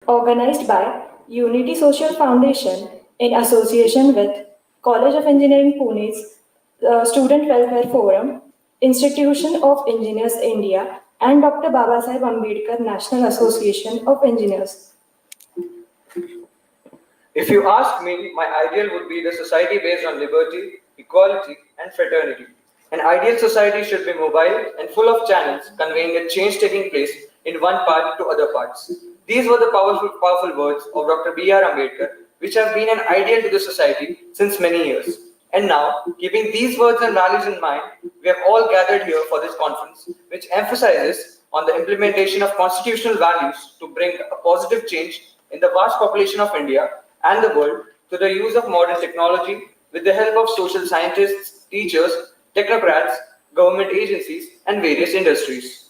organized by Unity Social Foundation in association with College of Engineering Pune's Student Welfare Forum, Institution of Engineers India, and Dr. Babasaheb Ambedkar National Association of Engineers. If you ask me, my ideal would be the society based on liberty, equality, and fraternity. An ideal society should be mobile and full of channels conveying a change taking place in one part to other parts. These were the powerful words of Dr. B.R. Ambedkar, which have been an ideal to the society since many years. And now, keeping these words and values in mind, we have all gathered here for this conference, which emphasizes on the implementation of constitutional values to bring a positive change in the vast population of India and the world through the use of modern technology with the help of social scientists, teachers, technocrats, government agencies, and various industries.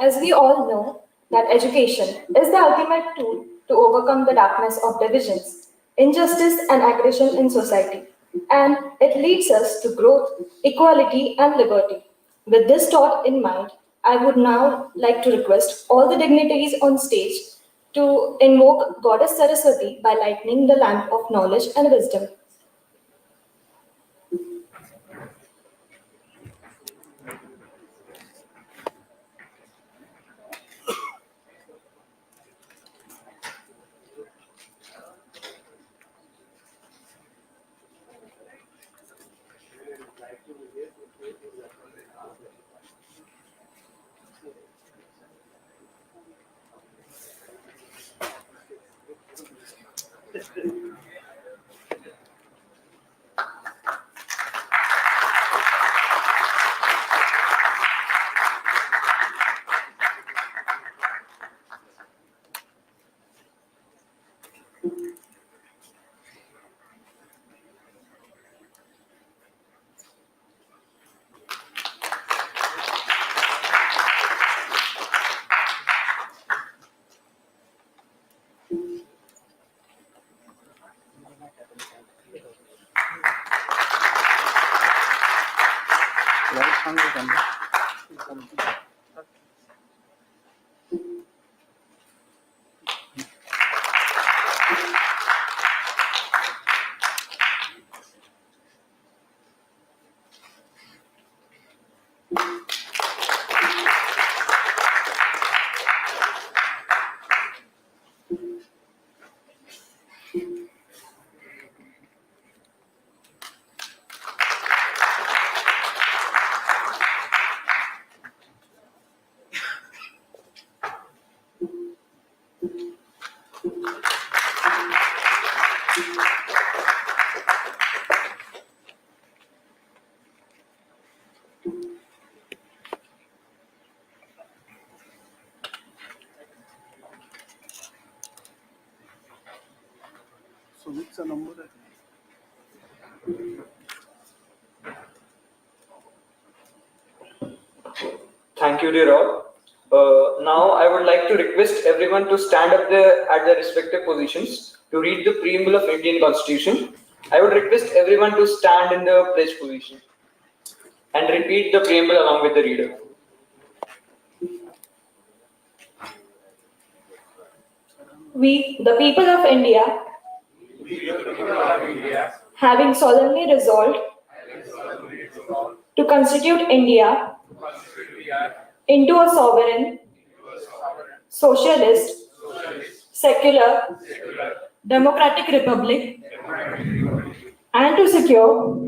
As we all know, that education is the ultimate tool to overcome the darkness of divisions, injustice, and aggression in society, and it leads us to growth, equality, and liberty. With this thought in mind, I would now like to request all the dignitaries on stage to invoke Goddess Saraswati by lighting the lamp of knowledge and wisdom. Thank you, dear all. Now, I would like to request everyone to stand up at their respective positions to read the Preamble of Indian Constitution. I would request everyone to stand in the pledge position and repeat the Preamble along with the reader. We, the people of India, having solemnly resolved to constitute India into a sovereign, socialist, secular, democratic republic, and to secure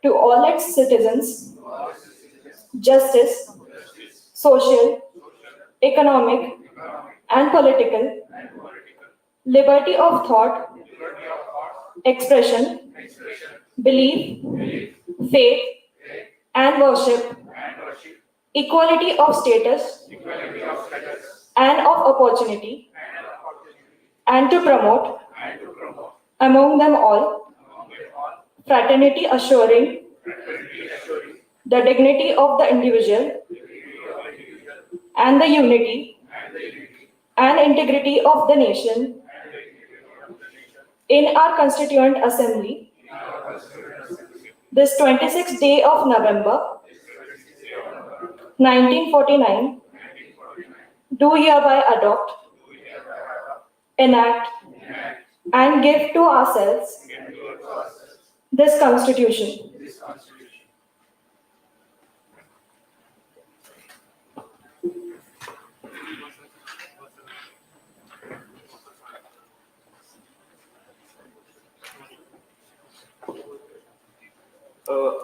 to all its citizens justice, social, economic, and political, liberty of thought, expression, belief, faith, and worship, equality of status and of opportunity, and to promote among them all fraternity, assuring the dignity of the individual and the unity and integrity of the nation in our Constituent Assembly this 26th day of November 1949, do hereby adopt enact, and give to ourselves this Constitution.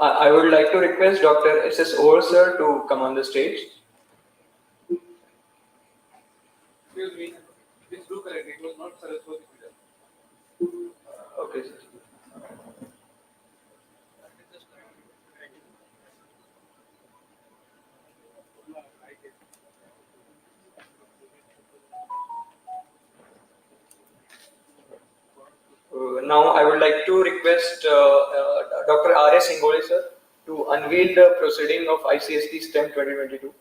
I would like to request Dr. S.S. Orr sir to come on the stage. Excuse me, please do correct. It was not Saraswati Puja. Okay, sir. Now I would like to request Dr. R.S. Hingole sir to unveil the proceeding of Icst Stem 2022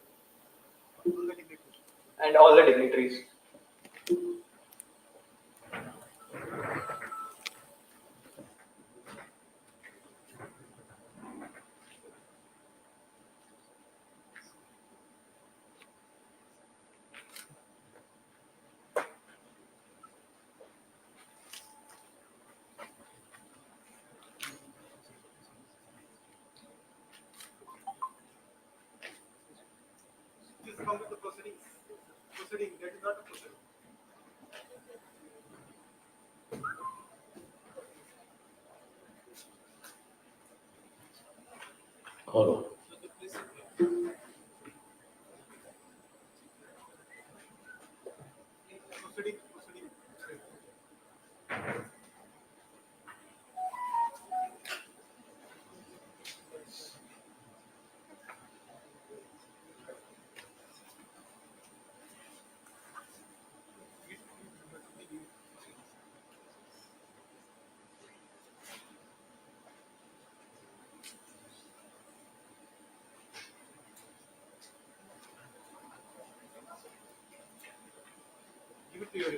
and all the dignitaries. Please come with the proceedings. Proceeding, that is not a proceeding. Hello. Proceeding. Give it to your.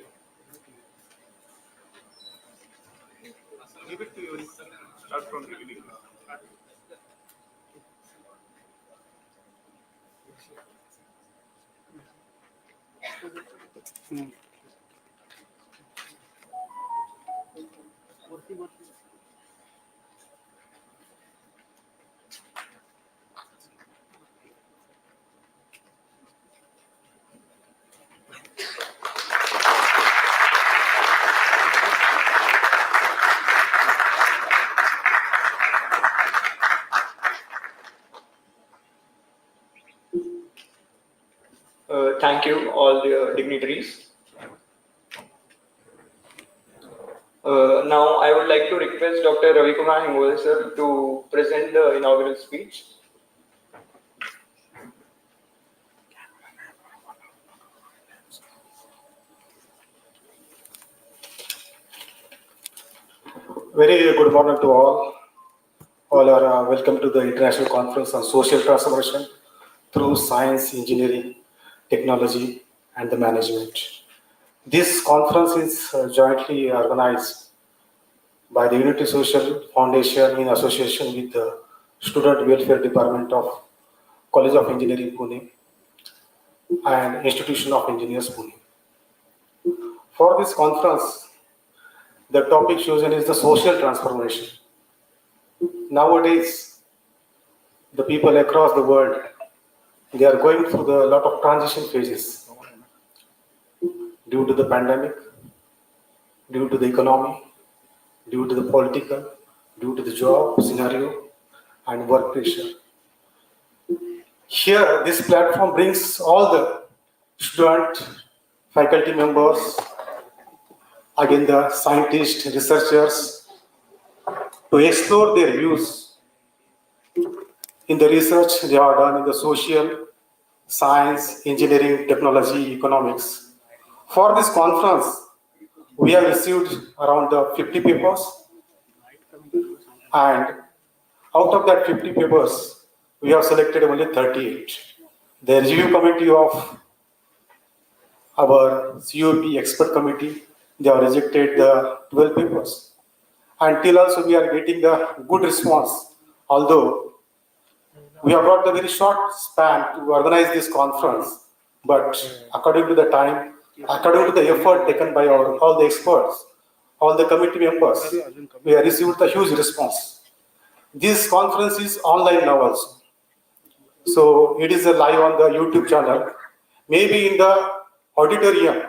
Give it to your. Start from the beginning. Thank you, all the dignitaries. Now, I would like to request Dr. Ravi Kumar Hingole sir to present the inaugural speech. Very good morning to all. All are welcome to the International Conference on Social Transformation through Science, Engineering, Technology, and the Management. This conference is jointly organized by the Unity Social Foundation in association with the Student Welfare Department of College of Engineering Pune and Institution of Engineers Pune. For this conference, the topic chosen is the social transformation. Nowadays, the people across the world, they are going through a lot of transition phases due to the pandemic, due to the economy, due to the political, due to the job scenario and work pressure. Here, this platform brings all the student, faculty members, again the scientists, researchers, to explore their views in the research they are done in the social, science, engineering, technology, economics. For this conference, we have received around 50 papers, and out of that 50 papers, we have selected only 38. The review committee of our COP expert committee, they have rejected the 12 papers. Until also we are getting the good response, although we have got the very short span to organize this conference, but according to the time, According to the effort taken by all the experts, all the committee members, we have received a huge response. This conference is online now also. So it is a live on the YouTube channel, maybe in the auditorium.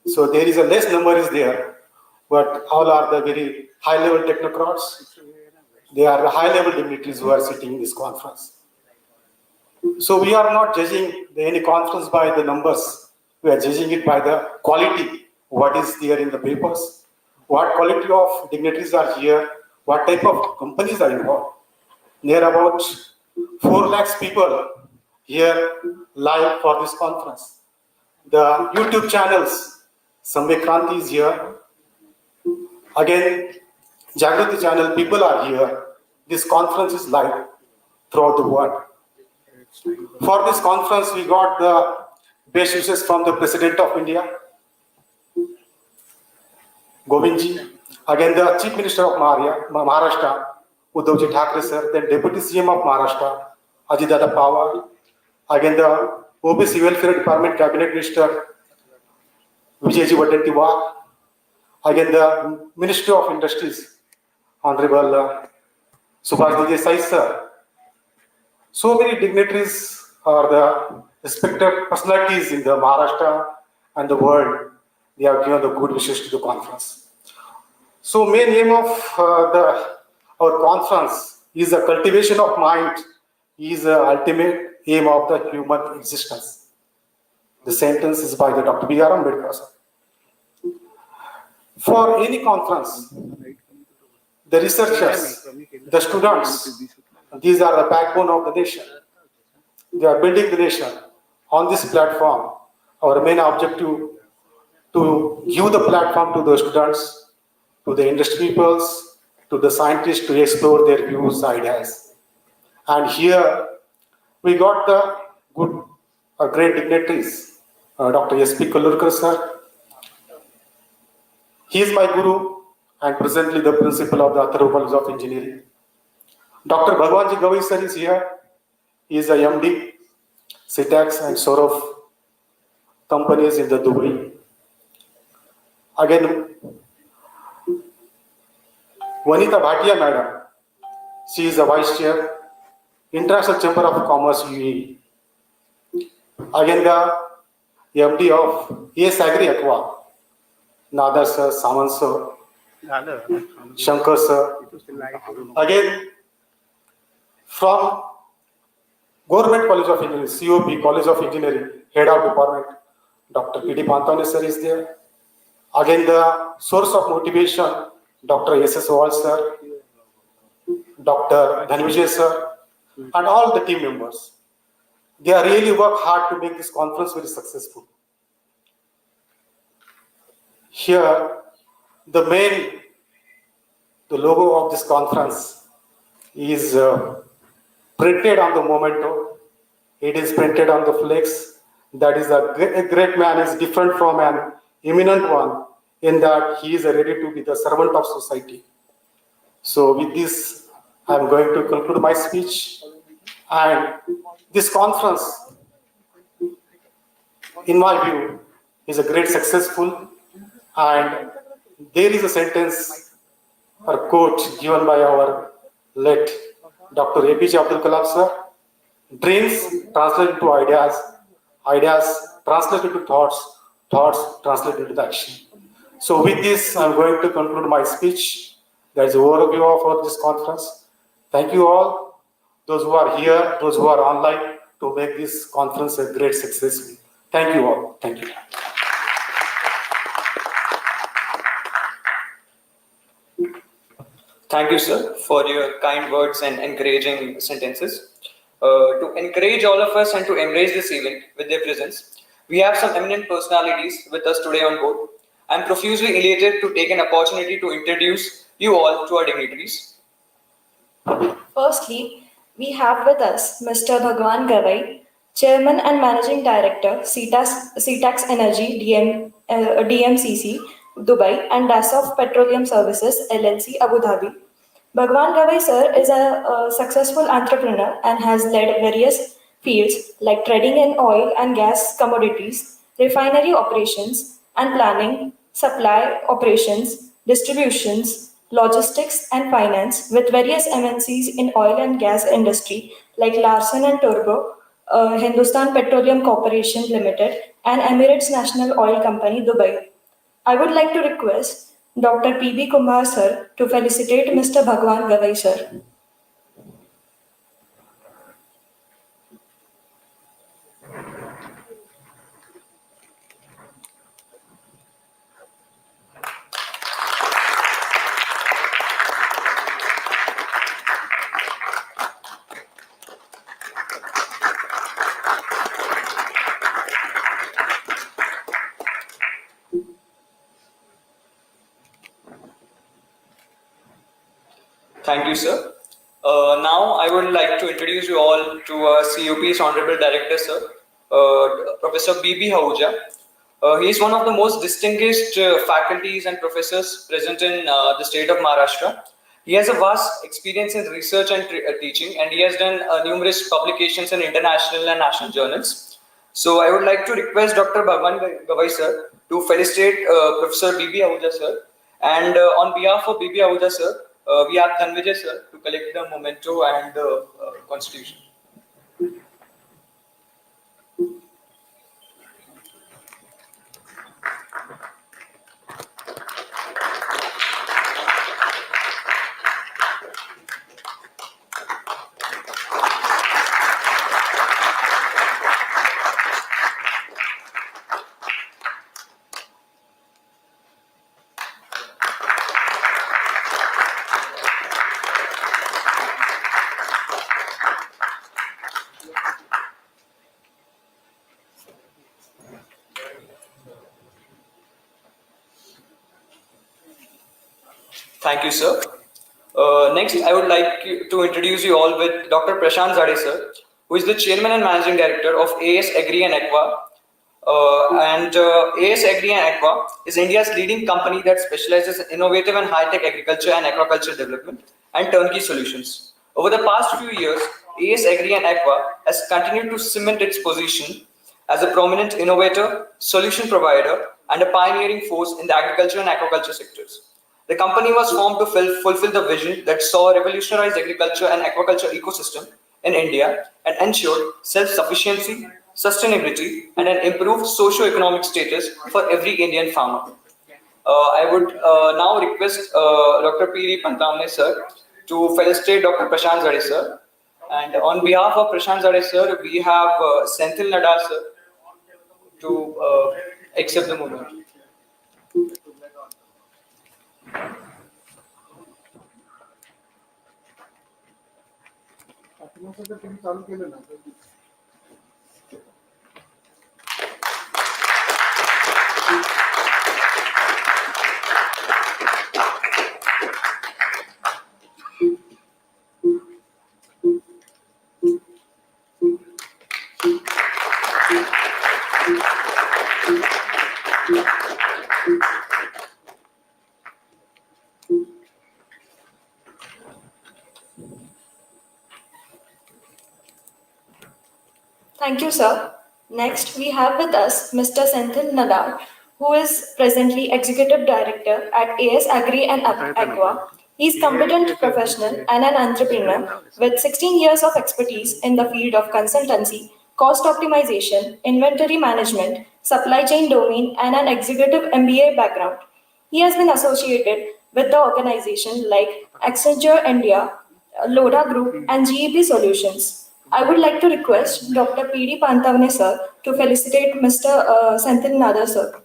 So there is a less number is there, but all are the very high level technocrats. They are the high level dignitaries who are sitting in this conference. So we are not judging any conference by the numbers. We are judging it by the quality, what is there in the papers, what quality of dignitaries are here, what type of companies are involved. There are about 4 lakhs people here live for this conference. The YouTube channels, Samvek Kranti is here. Again, Jagrati channel, people are here. This conference is live throughout the world. For this conference, we got the best wishes from the President of India, Govindji. Again, the Chief Minister of Maharashtra, Uddhavji Thackeray sir. Then Deputy CM of Maharashtra, Ajitdada Pawar. Again, the OBC Welfare Department Cabinet Minister, Vijayji Waddantiwar. Again, the Ministry of Industries, Honorable Subhash Desai sir. So many dignitaries are the respected personalities in the Maharashtra and the world. They have given the good wishes to the conference. So main aim of our conference is the cultivation of mind, is the ultimate aim of the human existence. The sentence is by the Dr. B.R. Ambedkar sir. For any conference, the researchers, the students, these are the backbone of the nation. They are building the nation. On this platform, our main objective to give the platform to the students, to the industry peoples, to the scientists to explore their views, ideas. And here we got the great dignitaries, Dr. S.P. Kalurkar sir. He is my guru and presently the principal of the Atharva College of Engineering. Dr. Bhagwanji Gavai sir is here. He is a MD, CITAX and Saurav companies in the Dubai. Again, Vanita Bhatia madam, she is the vice chair, International Chamber of Commerce UAE. Again, the MD of ES Agri Aqua, Nadar sir, Samant sir, Shankar sir. Again, from Government College of Engineering, COP College of Engineering, Head of Department, Dr. P.D. Pantone sir is there. Again, the source of motivation, Dr. S.S. Wall sir, Dr. Dhanvijay sir, and all the team members. They are really work hard to make this conference very successful. Here, the logo of this conference is printed on the memento. It is printed on the flex. That is a great man is different from an eminent one in that he is ready to be the servant of society. So with this, I am going to conclude my speech. And this conference, in my view, is a great successful. And there is a sentence or quote given by our late Dr. APJ Abdul Kalam sir. Dreams translate into ideas, ideas translate into thoughts, thoughts translate into the action. So with this, I'm going to conclude my speech. That is the overview of this conference. Thank you all, those who are here, those who are online, to make this conference a great success. Thank you all. Thank you. Thank you, sir, for your kind words and encouraging sentences. To encourage all of us and to embrace this event with their presence, we have some eminent personalities with us today on board. I'm profusely elated to take an opportunity to introduce you all to our dignitaries. Firstly, we have with us Mr. Bhagwan Gavai, Chairman and Managing Director, CITAX Energy DMCC, Dubai, and Dassault Petroleum Services LLC, Abu Dhabi. Bhagwan Gavai sir is a successful entrepreneur and has led various fields like trading in oil and gas commodities, refinery operations and planning, supply operations, distributions, logistics and finance with various MNCs in oil and gas industry like Larsen and Turbo, Hindustan Petroleum Corporation Limited and Emirates National Oil Company, Dubai. I would like to request Dr. P.B. Kumar sir to felicitate Mr. Bhagwan Gavai sir. Thank you, sir. Now I would like to introduce you all to CUP's Honorable Director, sir, Professor B.B. Ahuja. He is one of the most distinguished faculties and professors present in the state of Maharashtra. He has a vast experience in research and teaching, and he has done numerous publications in international and national journals. So I would like to request Dr. Bhagwan Gavai sir to felicitate Professor B.B. Ahuja sir. And on behalf of B.B. Ahuja sir, we have Dhanvijay sir to collect the memento and the constitution. Thank you, sir. Next, I would like to introduce you all with Dr. Prashant Zade, sir, who is the Chairman and Managing Director of AS Agri and Aqua. AS Agri and Aqua is India's leading company that specializes in innovative and high-tech agriculture and aquaculture development and turnkey solutions. Over the past few years, AS Agri and Aqua has continued to cement its position as a prominent innovator, solution provider, and a pioneering force in the agriculture and aquaculture sectors. The company was formed to fulfill the vision that saw a revolutionized agriculture and aquaculture ecosystem in India and ensured self-sufficiency, sustainability, and an improved socio-economic status for every Indian farmer. I would now request Dr. P.D. Pantamne sir to felicitate Dr. Prashant Zade sir. And on behalf of Prashant Zade sir, we have Senthil Nadar sir to accept the moment. Thank you, sir. Next, we have with us Mr. Senthil Nadar, who is presently Executive Director at AS Agri and Aqua. He is competent professional and an entrepreneur with 16 years of expertise in the field of consultancy, cost optimization, inventory management, supply chain domain, and an executive MBA background. He has been associated with the organizations like Accenture India, Loda Group, and GEP Solutions. I would like to request Dr. P.D. Pantavane sir to felicitate Mr. Senthil Nadar sir.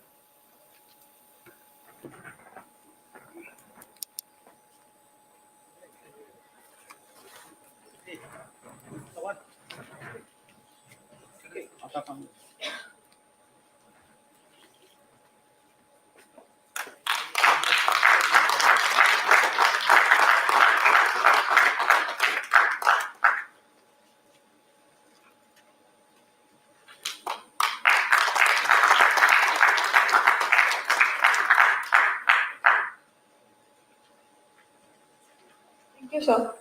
Thank you, sir.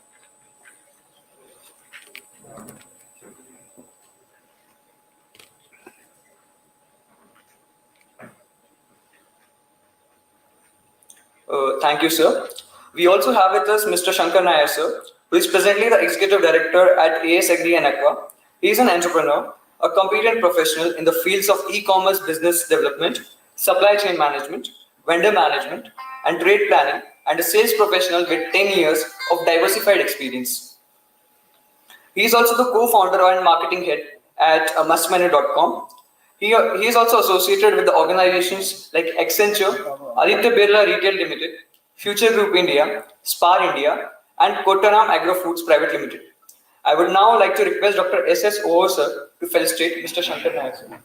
Thank you, sir. We also have with us Mr. Shankar Nair, sir, who is presently the Executive Director at AS Agri and Aqua. He is an entrepreneur, a competent professional in the fields of e-commerce business development, supply chain management, vendor management, and trade planning, and a sales professional with 10 years of diversified experience. He is also the co-founder and marketing head at mustmenu.com. He is also associated with the organizations like Accenture, Aditya Birla Retail Limited, Future Group India, Spar India, and Kottaram Agro Foods Private Limited. I would now like to request Dr. S.S. Oo sir to felicitate Mr. Shankar Naik sir.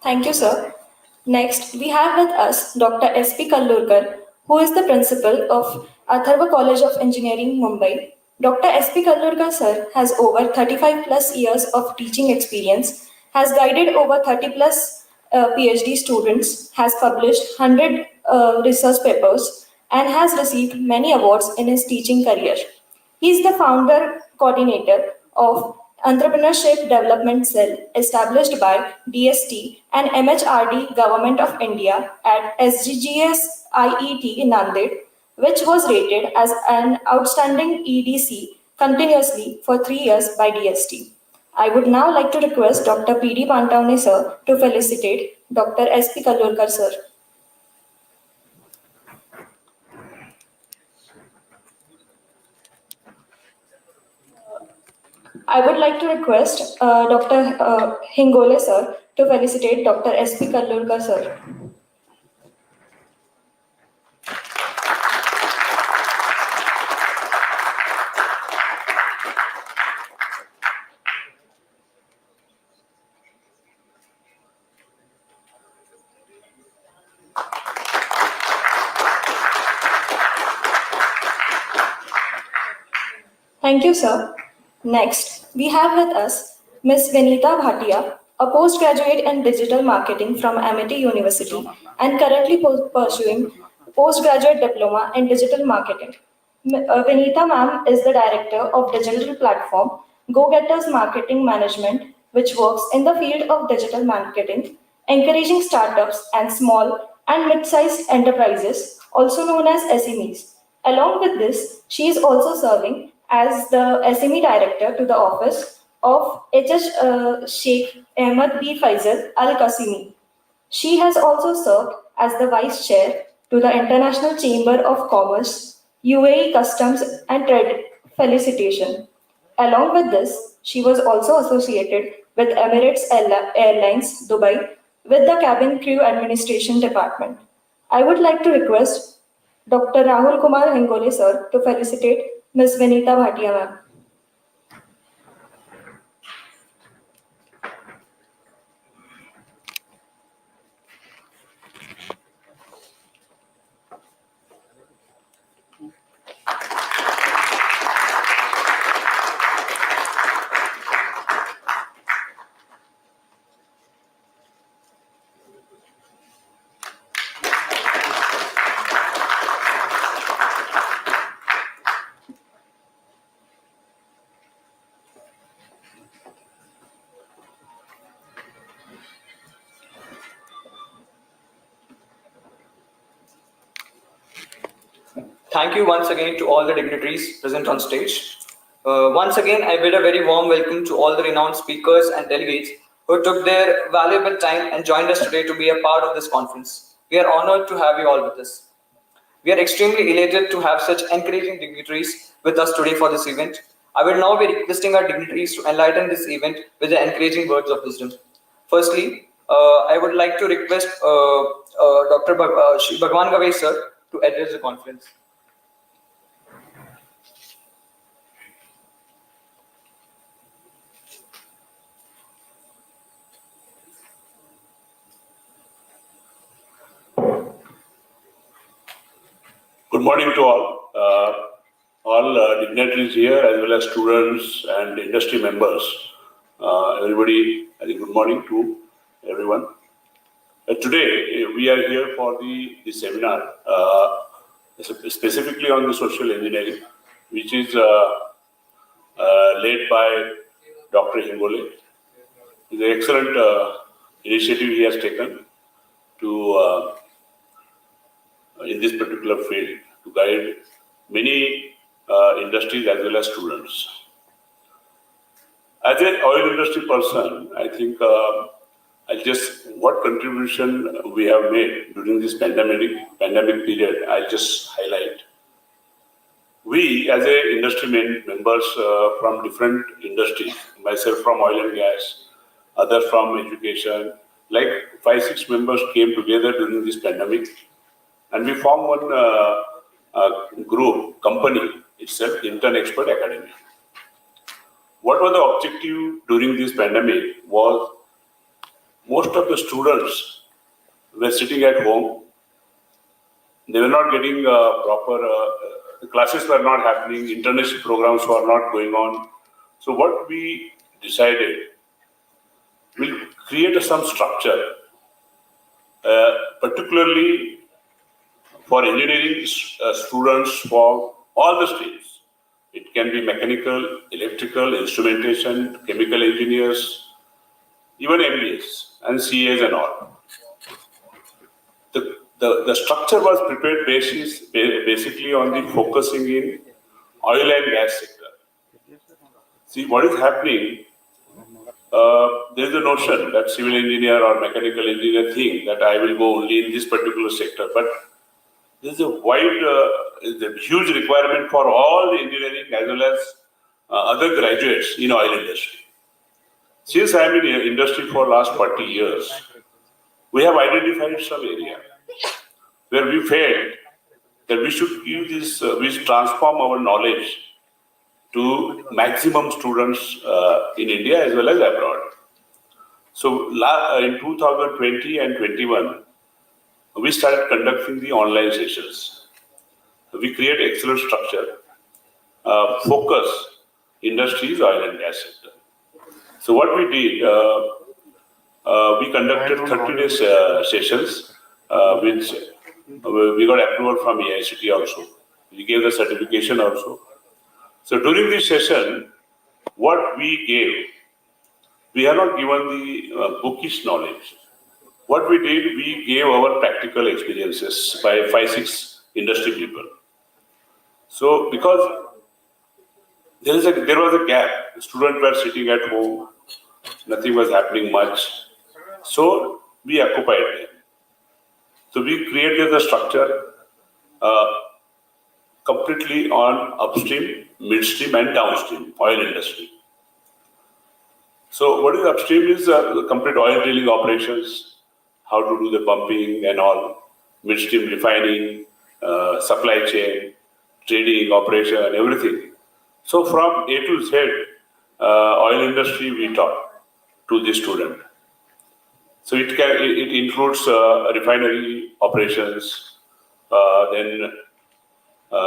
Thank you, sir. Next, we have with us Dr. S.P. Kallurkar, who is the principal of Atharva College of Engineering, Mumbai. Dr. S.P. Kallurkar, sir, has over 35 plus years of teaching experience, has guided over 30 plus PhD students, has published 100 research papers, and has received many awards in his teaching career. He is the founder coordinator of Entrepreneurship Development Cell established by DST and MHRD Government of India at SGGS IET Nanded, which was rated as an outstanding EDC continuously for 3 years by DST. I would now like to request Dr. P.D. Pantavne sir to felicitate Dr. S.P. Kallurkar sir. I would like to request Dr. Hingole sir to felicitate Dr. S.P. Kallurkar sir. Thank you, sir. Next, we have with us Ms. Vinita Bhatia, a postgraduate in digital marketing from Amity University and currently pursuing postgraduate diploma in digital marketing. Vinita ma'am is the director of digital platform Go Getters Marketing Management, which works in the field of digital marketing, encouraging startups and small and mid-sized enterprises, also known as SMEs. Along with this, she is also serving as the SME director to the office of HH Sheikh Ahmed B. Faisal Al Qasimi. She has also served as the vice chair to the International Chamber of Commerce, UAE Customs and Trade Felicitation. Along with this, she was also associated with Emirates Airlines Dubai with the Cabin Crew Administration Department. I would like to request Dr. Rahul Kumar Hengole sir to felicitate Ms. Vinita Bhatia ma'am. Thank you once again to all the dignitaries present on stage. Once again, I bid a very warm welcome to all the renowned speakers and delegates who took their valuable time and joined us today to be a part of this conference. We are honored to have you all with us. We are extremely elated to have such encouraging dignitaries with us today for this event. I will now be requesting our dignitaries to enlighten this event with the encouraging words of wisdom. Firstly, I would like to request Dr. Shri Bhagwan Gave sir to address the conference. Good morning to all dignitaries here, as well as students and industry members. Everybody, I think good morning to everyone. Today, we are here for the seminar, specifically on the social engineering, which is led by Dr. Hingole. It's an excellent initiative he has taken to in this particular field to guide many industries as well as students. As an oil industry person, I think what contribution we have made during this pandemic period, I'll just highlight. We as a industry members from different industries, myself from oil and gas, others from education, like 5-6 members came together during this pandemic, and we formed one group, company itself, Intern Expert Academy. What was the objective during this pandemic was most of the students were sitting at home. They were not getting proper, classes were not happening, internship programs were not going on. So what we decided, we'll create some structure, particularly for engineering students for all the streams. It can be mechanical, electrical, instrumentation, chemical engineers, even MBAs and CAs and all. The structure was prepared basically on the focusing in oil and gas sector. See, what is happening, there is a notion that civil engineer or mechanical engineer think that I will go only in this particular sector, but there is a huge requirement for all the engineering as well as other graduates in oil industry. Since I am in the industry for last 40 years, we have identified some area where we felt that we should give this, we should transform our knowledge to maximum students in India as well as abroad. So in 2020 and 21, we started conducting the online sessions. We create excellent structure, focus industries, oil and gas sector. So what we did, we conducted 30 days sessions, which we got approval from Icst also. We gave the certification also. So during this session, what we gave, we have not given the bookish knowledge. What we did, we gave our practical experiences by 5-6 industry people. So because there was a gap, students were sitting at home, nothing was happening much. So we occupied them. So we created the structure completely on upstream, midstream and downstream oil industry. So what is upstream is the complete oil drilling operations, how to do the pumping and all, midstream refining, supply chain, trading, operation, everything. So from A to Z, oil industry we taught to the student. So it includes refinery operations, then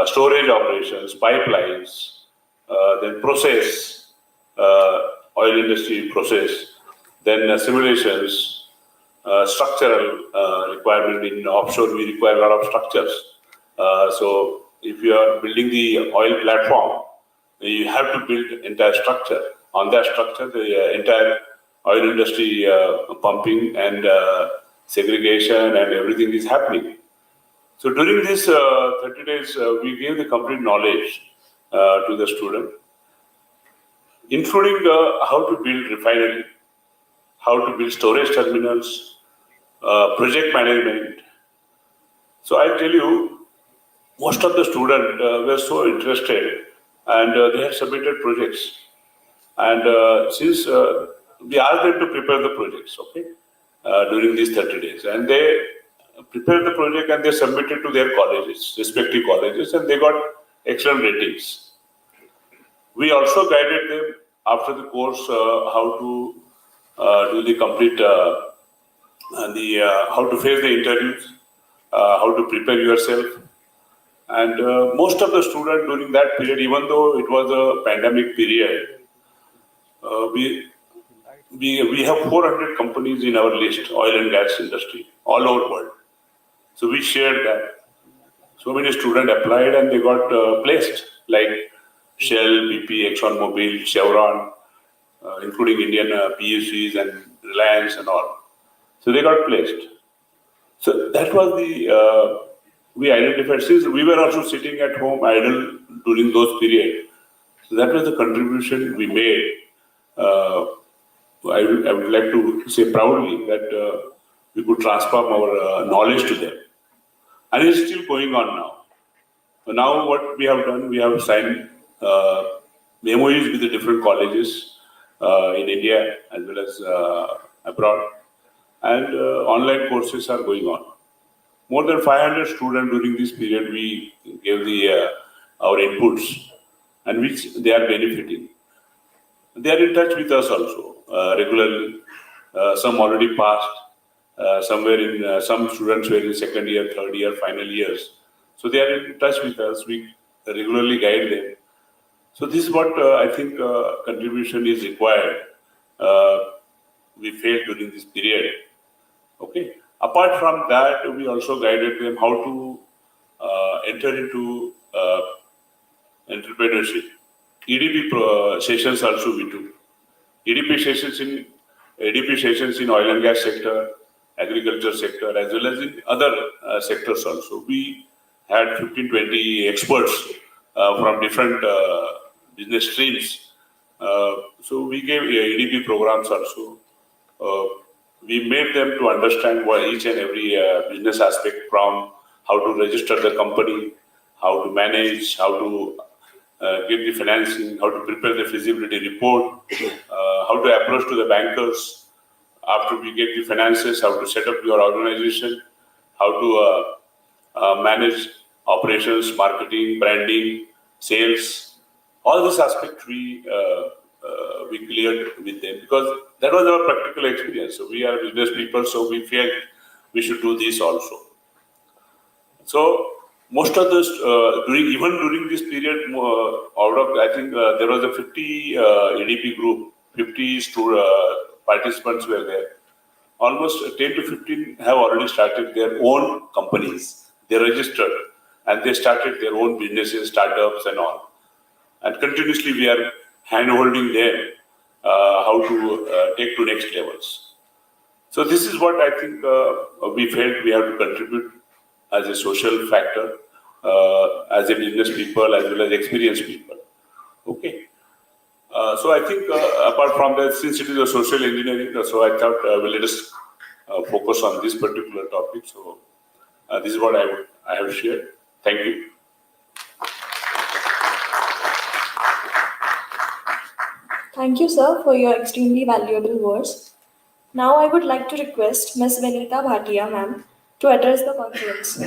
storage operations, pipelines, then process, oil industry process, then simulations, structural requirement in offshore. We require a lot of structures. So if you are building the oil platform, you have to build entire structure. On that structure, the entire oil industry pumping and segregation and everything is happening. So during this 30 days, we gave the complete knowledge to the student, including how to build refinery, how to build storage terminals, project management. So I tell you, most of the students were so interested and they have submitted projects. And since we asked them to prepare the projects, okay, during these 30 days. And they prepared the project and they submitted to their colleges, respective colleges, and they got excellent ratings. We also guided them after the course how to do the complete, how to face the interviews, how to prepare yourself, And most of the students during that period, even though it was a pandemic period, we have 400 companies in our list, oil and gas industry, all over world. So we shared that. So many students applied and they got placed, like Shell, BP, ExxonMobil, Chevron, including Indian PUCs and Reliance and all. So they got placed. So that was the, we identified, since we were also sitting at home idle during those periods. So that was the contribution we made. I would like to say proudly that we could transform our knowledge to them. And it's still going on now. So now what we have done, we have signed MOUs with the different colleges in India as well as abroad. And online courses are going on. More than 500 students during this period, we gave our inputs and which they are benefiting. They are in touch with us also regularly. Some already passed. Somewhere in some students were in second year, third year, final years. So they are in touch with us. We regularly guide them. So this is what I think contribution is required. We failed during this period. Okay. Apart from that, we also guided them how to enter into entrepreneurship. EDP sessions also we do. EDP sessions in oil and gas sector, agriculture sector, as well as in other sectors also. We had 15-20 experts from different business streams. So we gave EDP programs also. We made them to understand what each and every business aspect, from how to register the company, how to manage, how to give the financing, how to prepare the feasibility report, how to approach to the bankers after we get the finances, how to set up your organization, how to manage operations, marketing, branding, sales. All these aspects we cleared with them because that was our practical experience. So we are business people, so we felt we should do this also. So most of this during this period, out of I think there was a 50 EDP group, 50 participants were there. Almost 10 to 15 have already started their own companies. They registered and they started their own businesses, startups and all. And continuously we are hand-holding them how to take to next levels. So this is what I think we felt we have to contribute as a social factor, as a business people, as well as experienced people. Okay. So I think apart from that, since it is a social engineering, so I thought let us focus on this particular topic. So this is what I have shared. Thank you. Thank you, sir, for your extremely valuable words. Now I would like to request Ms. Vinita Bhatia, ma'am, to address the conference.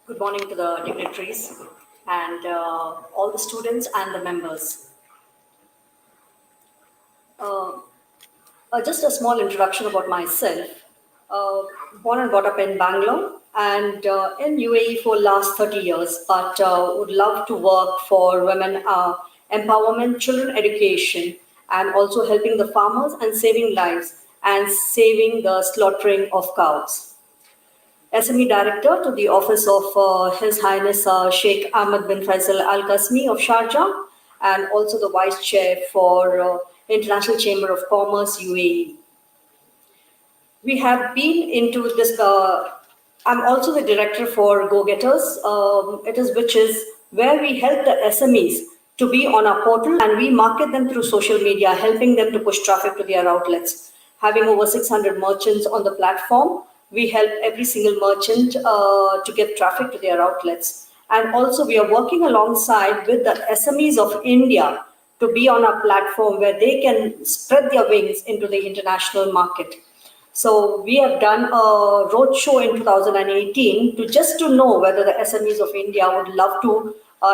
Good morning to the dignitaries and all the students and the members. Just a small introduction about myself. Born and brought up in Bangalore and in UAE for last 30 years, but would love to work for women empowerment, children education, and also helping the farmers and saving lives and saving the slaughtering of cows. SME Director to the Office of His Highness Sheikh Ahmed bin Faisal Al Qasmi of Sharjah, and also the Vice Chair for International Chamber of Commerce, UAE. We have been into this, I'm also the Director for Go Getters, which is where we help the SMEs to be on our portal and we market them through social media, helping them to push traffic to their outlets. Having over 600 merchants on the platform, we help every single merchant to get traffic to their outlets. And also we are working alongside with the SMEs of India to be on our platform where they can spread their wings into the international market. So we have done a roadshow in 2018 just to know whether the SMEs of India would love to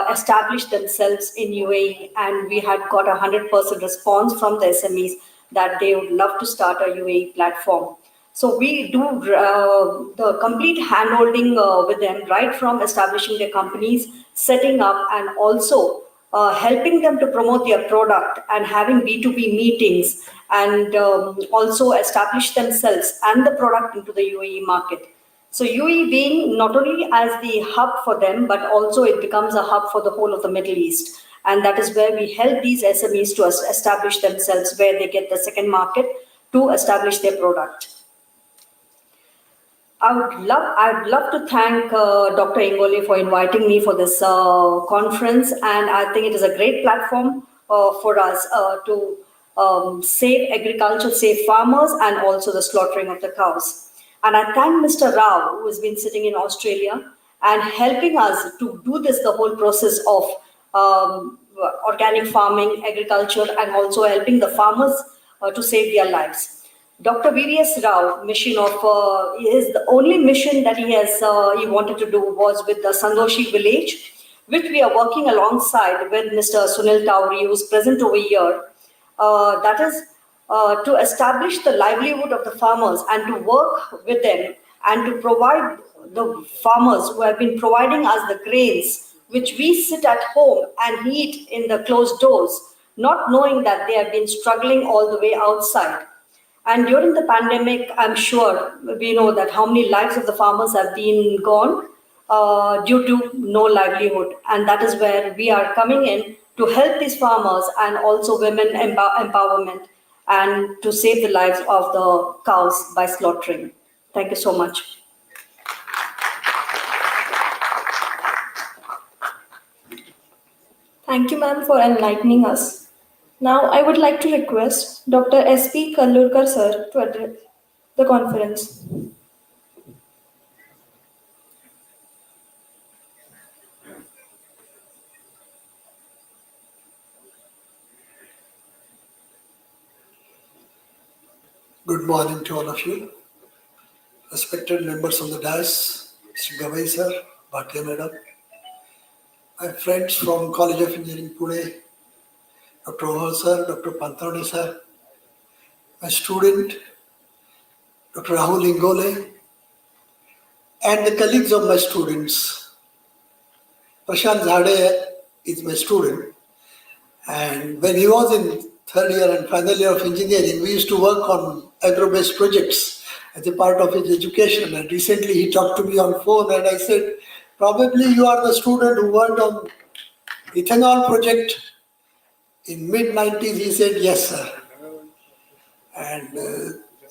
establish themselves in UAE, and we had got 100% response from the SMEs that they would love to start a UAE platform. So we do the complete handholding with them, right from establishing their companies, setting up, and also helping them to promote their product and having B2B meetings, and also establish themselves and the product into the UAE market. So UAE being not only as the hub for them, but also it becomes a hub for the whole of the Middle East. And that is where we help these SMEs to establish themselves, where they get the second market to establish their product. I'd love to thank Dr. Ingole for inviting me for this conference, and I think it is a great platform for us to save agriculture, save farmers, and also the slaughtering of the cows. And I thank Mr. Rao, who has been sitting in Australia and helping us to do this, the whole process of organic farming, agriculture, and also helping the farmers to save their lives. Dr. V.V.S. Rao mission of the only mission that he wanted to do was with the Sandoshi village, which we are working alongside with Mr. Sunil Tauri, who is present over here. That is to establish the livelihood of the farmers and to work with them and to provide the farmers who have been providing us the grains, which we sit at home and eat in the closed doors, not knowing that they have been struggling all the way outside. And during the pandemic, I'm sure we know that how many lives of the farmers have been gone due to no livelihood. And that is where we are coming in to help these farmers and also women empowerment and to save the lives of the cows by slaughtering. Thank you so much. Thank you, ma'am, for enlightening us. Now, I would like to request Dr. S.P. Kallurkar, sir, to address the conference. Good morning to all of you. Respected members of the dais, Mr. Gavai sir, Bhatia madam, my friends from College of Engineering, Pune, Dr. Ohal sir, Dr. Pantani sir, my student, Dr. Rahul Ingole, and the colleagues of my students. Prashant Zade is my student, and when he was in third year and final year of engineering, we used to work on agro-based projects as a part of his education. And recently he talked to me on phone and I said, probably you are the student who worked on ethanol project in mid-90s. He said, yes, sir. And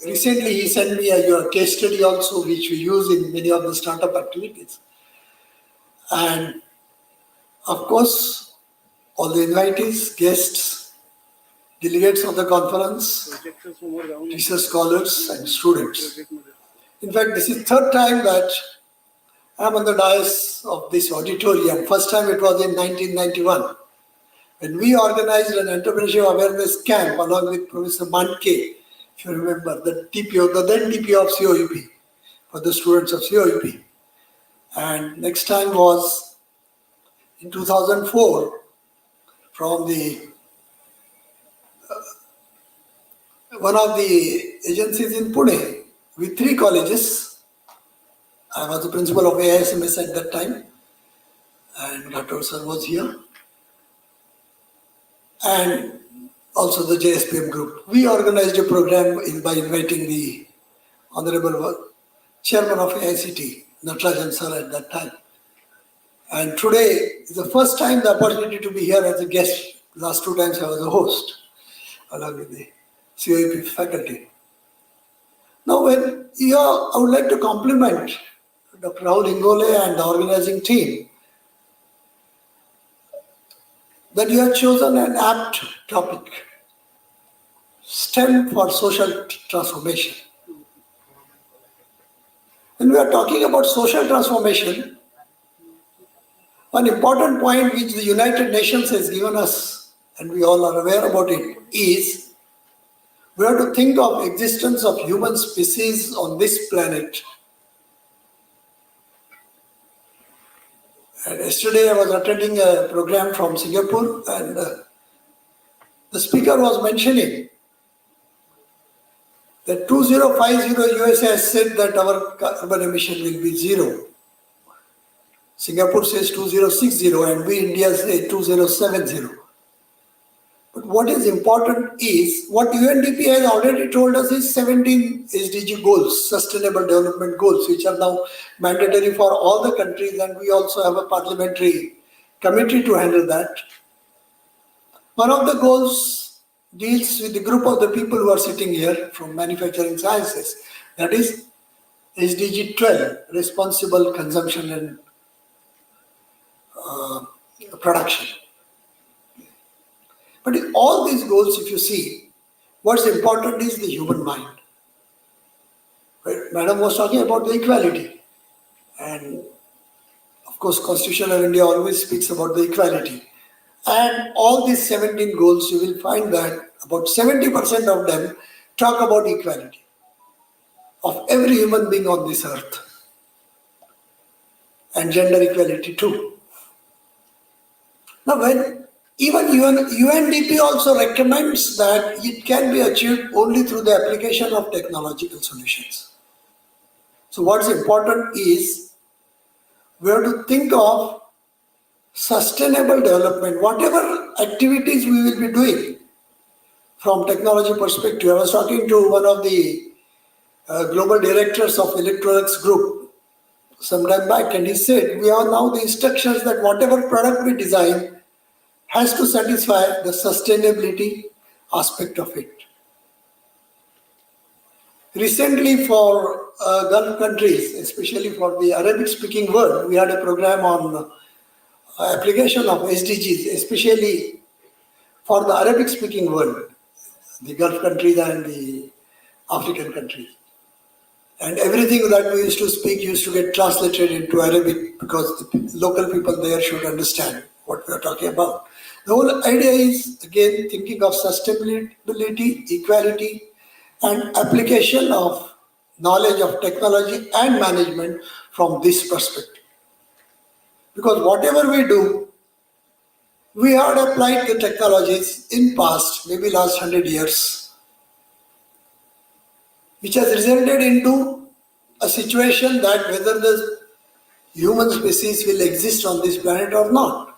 recently he sent me your case study also, which we use in many of the startup activities. And of course, all the invitees, guests, delegates of the conference, research scholars and students. In fact, this is third time that I am on the dais of this auditorium. First time it was in 1991, when we organized an entrepreneurship awareness camp along with Professor Manke, if you remember, the TPO, the then TPO of COUP, for the students of COUP. And next time was in 2004 from the one of the agencies in Pune with 3 colleges. I was the principal of AISMS at that time, and Dr. Sir was here, and also the JSPM group. We organized a program by inviting the Honorable Chairman of AICT, Natarajan Sir, at that time. And today is the first time the opportunity to be here as a guest. Last 2 times I was a host along with the COEP faculty. Now, I would like to compliment Dr. Rahul Ingole and the organizing team that you have chosen an apt topic, STEM for social transformation. When we are talking about social transformation, one important point which the United Nations has given us, and we all are aware about it, is we have to think of existence of human species on this planet. And yesterday I was attending a program from Singapore, and the speaker was mentioning that 2050 USA has said that our carbon emission will be zero. Singapore says 2060 and we India say 2070. But what is important is what UNDP has already told us is 17 SDG goals, Sustainable Development Goals, which are now mandatory for all the countries, and we also have a parliamentary committee to handle that. One of the goals deals with the group of the people who are sitting here from manufacturing sciences, that is SDG 12, Responsible Consumption and Production. But in all these goals, if you see, what's important is the human mind. Right? Madam was talking about the equality. And of course, Constitution of India always speaks about the equality. And all these 17 goals, you will find that about 70% of them talk about equality of every human being on this earth. And gender equality too. Now, when even UNDP also recommends that it can be achieved only through the application of technological solutions. So what's important is we have to think of sustainable development. Whatever activities we will be doing from technology perspective. I was talking to one of the global directors of Electronics Group some time back, and he said we have now the instructions that whatever product we design has to satisfy the sustainability aspect of it. Recently, for Gulf countries, especially for the Arabic-speaking world, we had a program on application of SDGs, especially for the Arabic-speaking world, the Gulf countries and the African countries. And everything that we used to speak used to get translated into Arabic because the local people there should understand what we are talking about. The whole idea is, again, thinking of sustainability, equality, and application of knowledge of technology and management from this perspective. Because whatever we do, we had applied the technologies in past, maybe last 100 years, which has resulted into a situation that whether the human species will exist on this planet or not.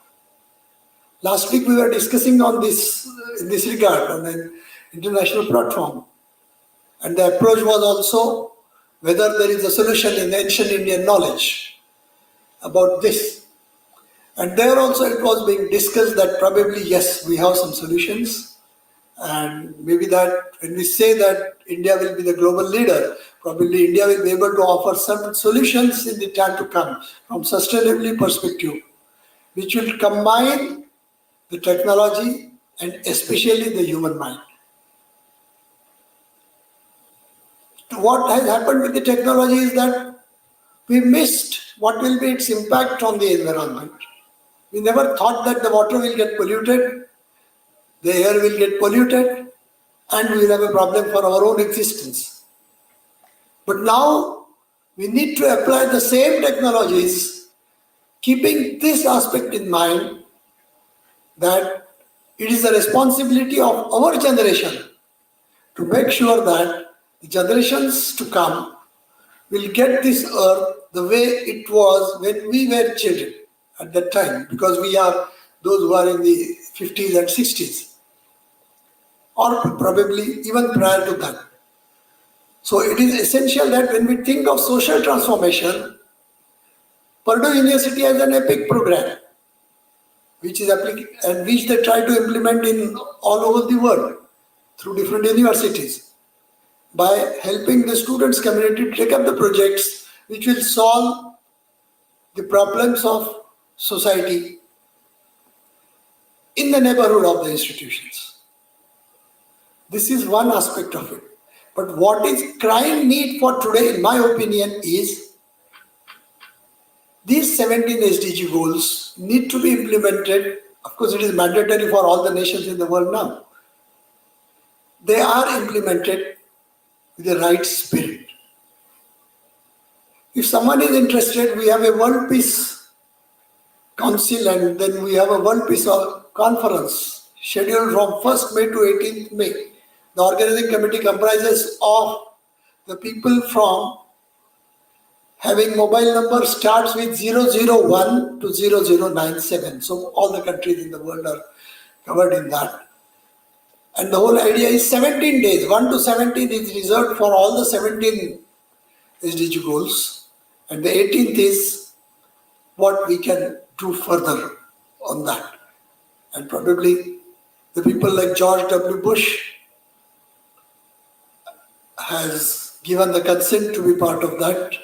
Last week we were discussing on this in this regard on an international platform, and the approach was also whether there is a solution in the ancient Indian knowledge about this. And there also it was being discussed that probably yes, we have some solutions, and maybe that when we say that India will be the global leader, probably India will be able to offer some solutions in the time to come from sustainability perspective, which will combine the technology and especially the human mind. What has happened with the technology is that we missed what will be its impact on the environment. We never thought that the water will get polluted, the air will get polluted, and we will have a problem for our own existence. But now we need to apply the same technologies, keeping this aspect in mind, that it is the responsibility of our generation to make sure that the generations to come will get this earth the way it was when we were children at that time, because we are those who are in the 50s and 60s, or probably even prior to that. So it is essential that when we think of social transformation, Purdue University has an EPIC program, which is and which they try to implement in all over the world through different universities by helping the students community take up the projects which will solve the problems of society in the neighborhood of the institutions. This is one aspect of it. But what is crying need for today, in my opinion, is these 17 SDG goals need to be implemented. Of course, it is mandatory for all the nations in the world now. they are implemented with the right spirit. If someone is interested, we have a World Peace Council and then we have a World Peace Conference scheduled from 1st May to 18th May. The organizing committee comprises of the people from having mobile number starts with 001 to 0097. So all the countries in the world are covered in that. And the whole idea is 17 days. 1 to 17 is reserved for all the 17 SDG goals. And the 18th is what we can do further on that. And probably the people like George W. Bush has given the consent to be part of that,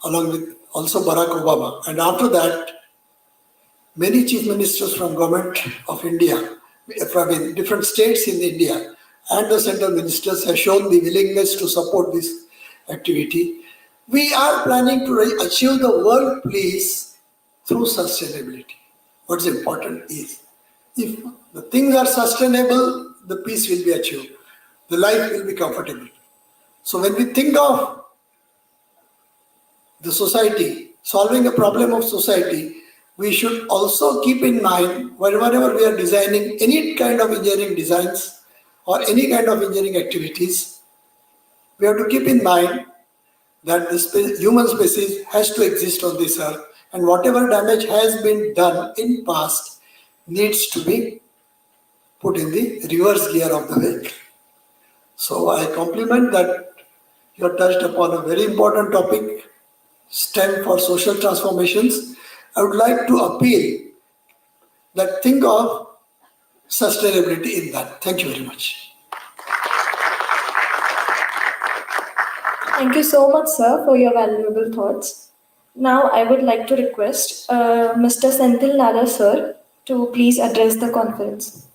along with also Barack Obama. And after that, many chief ministers from government of India, from different states in India, and the central ministers have shown the willingness to support this activity. We are planning to achieve the world peace through sustainability. What's important is, if the things are sustainable, the peace will be achieved. The life will be comfortable. So when we think of the society, solving a problem of society, we should also keep in mind whenever we are designing any kind of engineering designs or any kind of engineering activities, we have to keep in mind that the human species has to exist on this earth, and whatever damage has been done in past needs to be put in the reverse gear of the vehicle. So I compliment that you have touched upon a very important topic, STEM for social transformations. I would like to appeal that think of sustainability in that. Thank you very much. Thank you so much, sir, for your valuable thoughts. Now, I would like to request Mr. Senthil Nadar, sir, to please address the conference.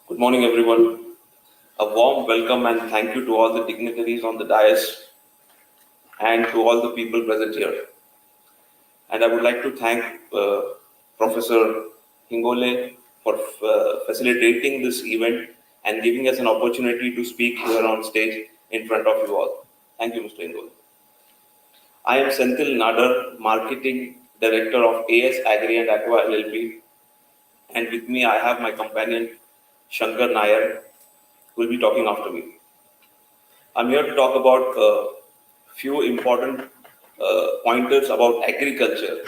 Good morning, everyone. A warm welcome and thank you to all the dignitaries on the dais and to all the people present here. And I would like to thank Professor Hingole for facilitating this event and giving us an opportunity to speak here on stage in front of you all. Thank you, Mr. Hingole. I am Senthil Nadar, Marketing Director of AS Agri and Aqua LLP. And with me, I have my companion, Shankar Nair, who will be talking after me. I'm here to talk about a few important pointers about agriculture.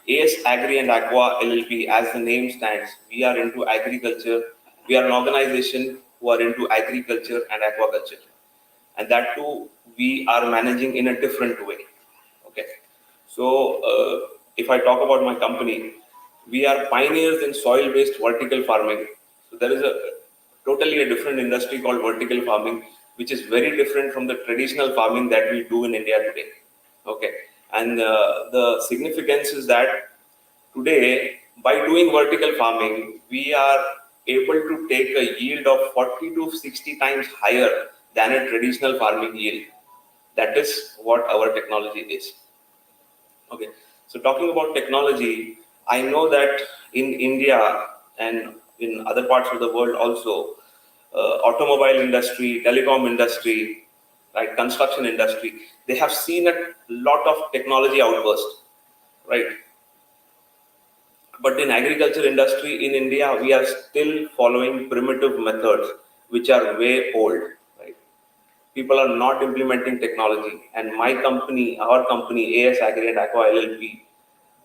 AS Agri and Aqua LLP, as the name stands, we are into agriculture. We are an organization who are into agriculture and aquaculture. And that too, we are managing in a different way. Okay. So if I talk about my company, we are pioneers in soil-based vertical farming. So there is totally a different industry called vertical farming, which is very different from the traditional farming that we do in India today. Okay, and the significance is that today, by doing vertical farming, we are able to take a yield of 40 to 60 times higher than a traditional farming yield. That is what our technology is. Okay, so talking about technology, I know that in India and in other parts of the world also, automobile industry, telecom industry, right, construction industry, they have seen a lot of technology outburst, right? But in agriculture industry in India, we are still following primitive methods, which are way old, right? People are not implementing technology. And my company, our company, AS Agri and Aqua LLP,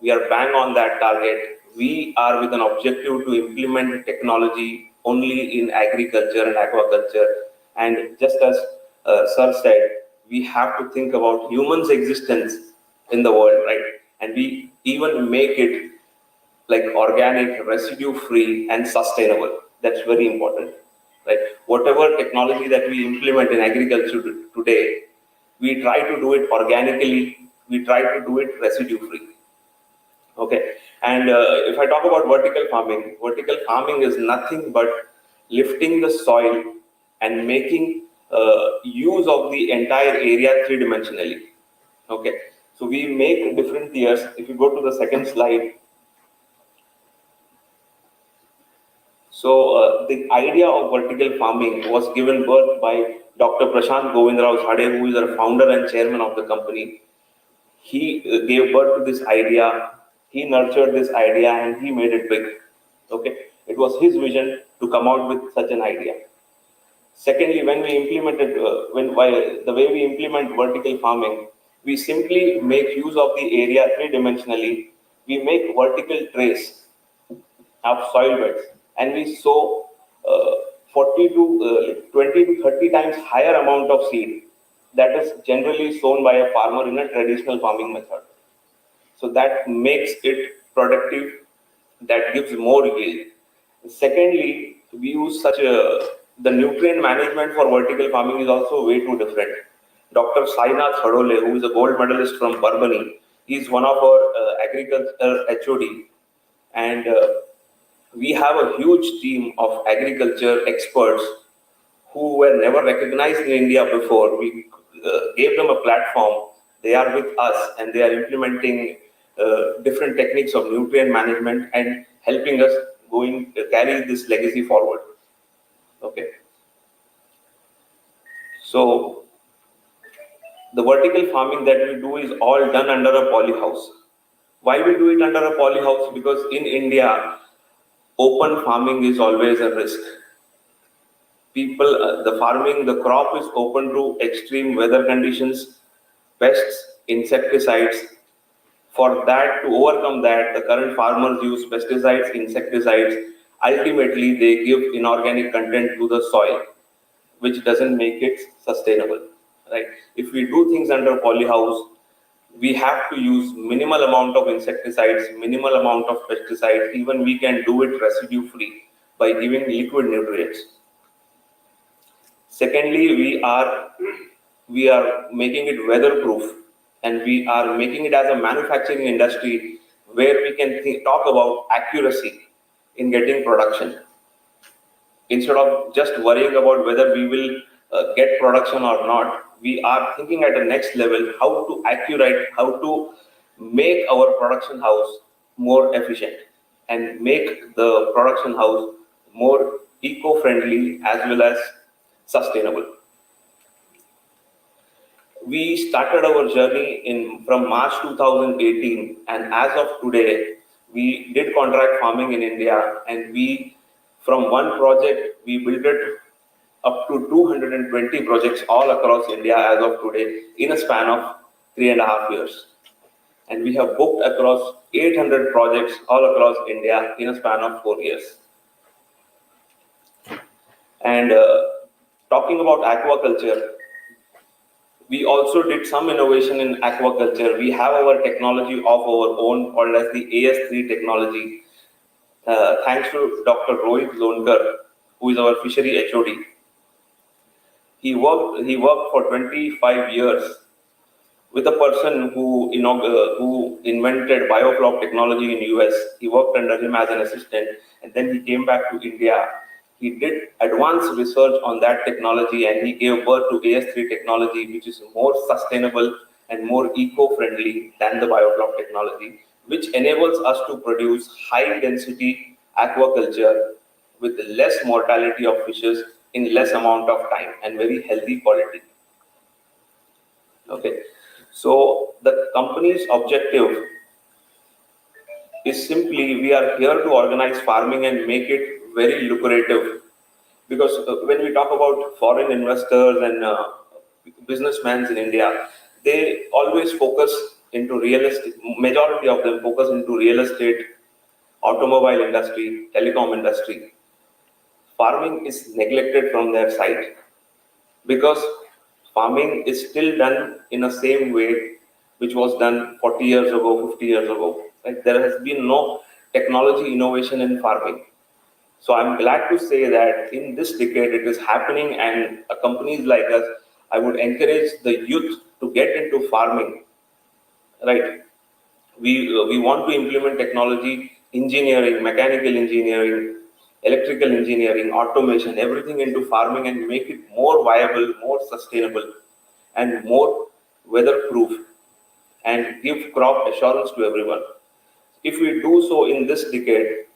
we are bang on that target. We are with an objective to implement technology only in agriculture and aquaculture. And just as Sir said, we have to think about humans' existence in the world, right? And we even make it like organic, residue-free, and sustainable. That's very important, right? Whatever technology that we implement in agriculture today, we try to do it organically. We try to do it residue-free. Okay, and if I talk about vertical farming is nothing but lifting the soil and making use of the entire area three-dimensionally. Okay, so we make different tiers. If you go to the second slide, so the idea of vertical farming was given birth by Dr. Prashant Govindrao Zade, who is the founder and chairman of the company. He gave birth to this idea, he nurtured this idea, and he made it big. Okay, it was his vision to come out with such an idea. Secondly, when we implemented, the way we implement vertical farming, we simply make use of the area three-dimensionally. We make vertical trays of soil beds, and we sow 40 to 20 to 30 times higher amount of seed that is generally sown by a farmer in a traditional farming method. So that makes it productive, that gives more yield. Secondly, we use the nutrient management for vertical farming is also way too different. Dr. Sainath Hadole, who is a gold medalist from Barbany, he is one of our agriculture HOD, and we have a huge team of agriculture experts who were never recognized in India before. We gave them a platform. They are with us and they are implementing different techniques of nutrient management and helping us carry this legacy forward. Okay. So the vertical farming that we do is all done under a poly house. Why we do it under a poly house? Because in India, open farming is always a risk. The crop is open to extreme weather conditions, pests, insecticides. For that, to overcome that, the current farmers use pesticides, insecticides. Ultimately, they give inorganic content to the soil, which doesn't make it sustainable, right? If we do things under polyhouse, we have to use minimal amount of insecticides, minimal amount of pesticides. Even we can do it residue-free by giving liquid nutrients. Secondly, we are making it weatherproof, and we are making it as a manufacturing industry where we can talk about accuracy in getting production. Instead of just worrying about whether we will get production or not, we are thinking at the next level how to make our production house more efficient and make the production house more eco-friendly as well as sustainable. We started our journey from March 2018, and as of today, we did contract farming in India, and from one project, we built it up to 220 projects all across India as of today in a span of 3.5 years. And we have booked across 800 projects all across India in a span of 4 years. And talking about aquaculture, we also did some innovation in aquaculture. We have our technology of our own called as the AS3 technology. Thanks to Dr. Rohit Lonkar, who is our fishery HOD. He worked for 25 years with a person who invented biofloc technology in US. He worked under him as an assistant, and then he came back to India. He did advanced research on that technology, and he gave birth to AS3 technology, which is more sustainable and more eco-friendly than the biofloc technology, which enables us to produce high-density aquaculture with less mortality of fishes in less amount of time and very healthy quality. Okay, so the company's objective is simply we are here to organize farming and make it very lucrative, because when we talk about foreign investors and businessmen in India, they always focus into real estate. Majority of them focus into real estate, automobile industry, telecom industry. Farming is neglected from their side because farming is still done in the same way which was done 40 years ago, 50 years ago. Right? There has been no technology innovation in farming. So I'm glad to say that in this decade it is happening, and companies like us, I would encourage the youth to get into farming. Right? We want to implement technology, engineering, mechanical engineering, electrical engineering, automation, everything into farming and make it more viable, more sustainable, and more weather-proof, and give crop assurance to everyone. If we do so in this decade,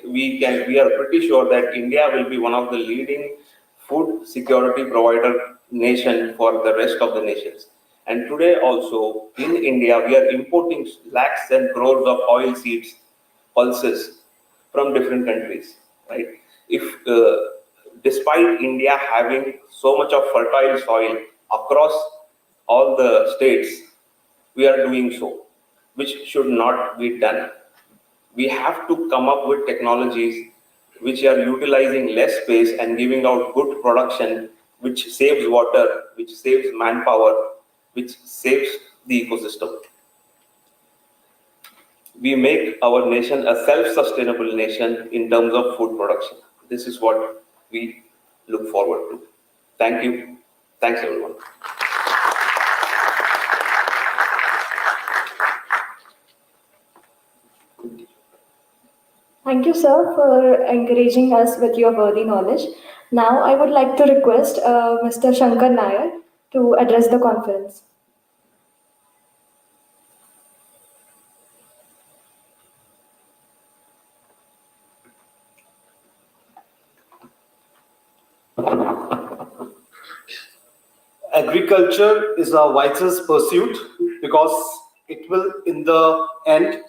we are pretty sure that India will be one of the leading food security provider nation for the rest of the nations. And today also in India, we are importing lakhs and crores of oil seeds, pulses from different countries, right? If despite India having so much of fertile soil across all the states, we are doing so, which should not be done. We have to come up with technologies which are utilizing less space and giving out good production, which saves water, which saves manpower, which saves the ecosystem. We make our nation a self-sustainable nation in terms of food production. This is what we look forward to. Thank you. Thanks, everyone. Thank you, sir, for encouraging us with your worthy knowledge. Now, I would like to request Mr. Shankar Nair to address the conference. Agriculture is a wisest pursuit because it will, in the end,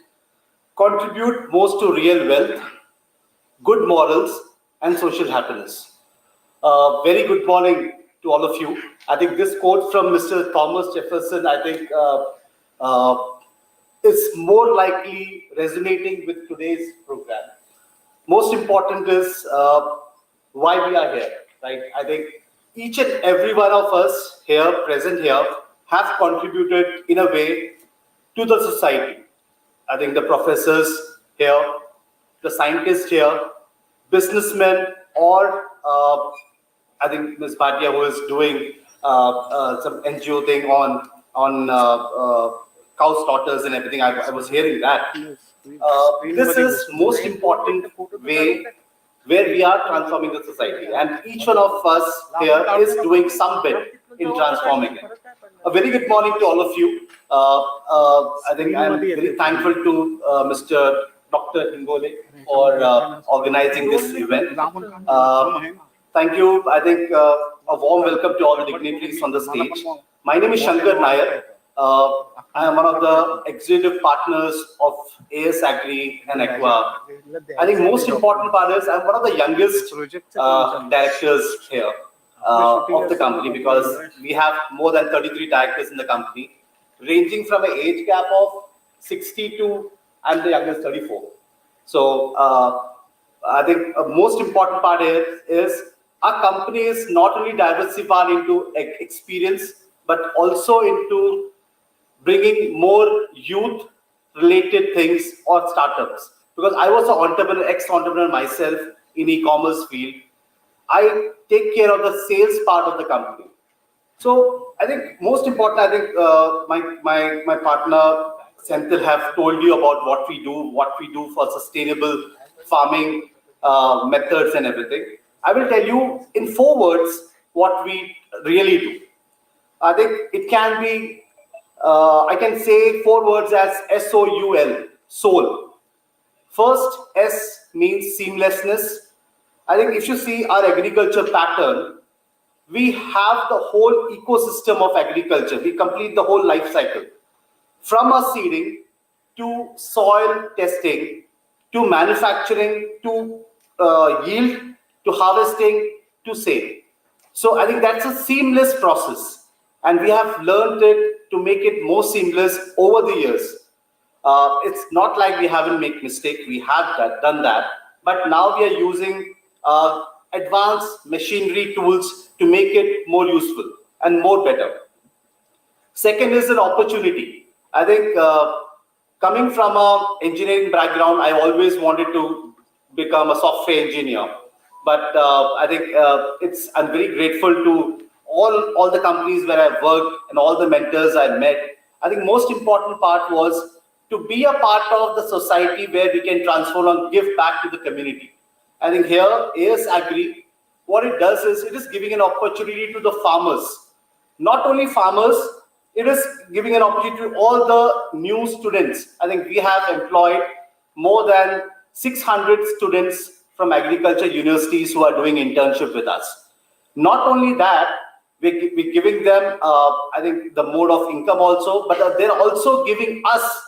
contribute most to real wealth, good morals, and social happiness. Very good morning to all of you. I think this quote from Mr. Thomas Jefferson, I think, is more likely resonating with today's program. Most important is why we are here, right? I think each and every one of us here, present here, have contributed in a way to the society. I think the professors here, the scientists here, businessmen, or I think Ms. Bhatia, who is doing some NGO thing on cow slaughters and everything. I was hearing that. This is most important way where we are transforming the society, and each one of us here is doing some bit in transforming it. A very good morning to all of you. I think I'm very thankful to Mr. Dr. Hingole for organizing this event. Thank you. I think a warm welcome to all the dignitaries on the stage. My name is Shankar Nair. I am one of the executive partners of AS Agri and Aqua. I think most important part is I'm one of the youngest directors here of the company, because we have more than 33 directors in the company, ranging from an age gap of 60 to I'm the youngest, 34. So I think a most important part is our company is not only diversified into experience, but also into bringing more youth-related things or startups. Because I was an entrepreneur, ex-entrepreneur myself in e-commerce field, I take care of the sales part of the company. So I think most important, I think my partner Senthil have told you about what we do for sustainable farming methods and everything. I will tell you in 4 words what we really do. I think it can be, I can say 4 words as SOUL, soul. First, S means seamlessness. I think if you see our agriculture pattern, we have the whole ecosystem of agriculture. We complete the whole life cycle. From our seeding to soil testing, to manufacturing, to yield, to harvesting, to sale. So I think that's a seamless process. And we have learned it to make it more seamless over the years. It's not like we haven't made mistakes. We have done that. But now we are using advanced machinery tools to make it more useful and more better. Second is an opportunity. I think coming from an engineering background, I always wanted to become a software engineer. But I think I'm very grateful to all the companies where I've worked and all the mentors I've met. I think most important part was to be a part of the society where we can transform and give back to the community. I think here, AS Agri, what it does is it is giving an opportunity to the farmers. Not only farmers, it is giving an opportunity to all the new students. I think we have employed more than 600 students from agriculture universities who are doing internship with us. Not only that, we're giving them, I think, the mode of income also, but they're also giving us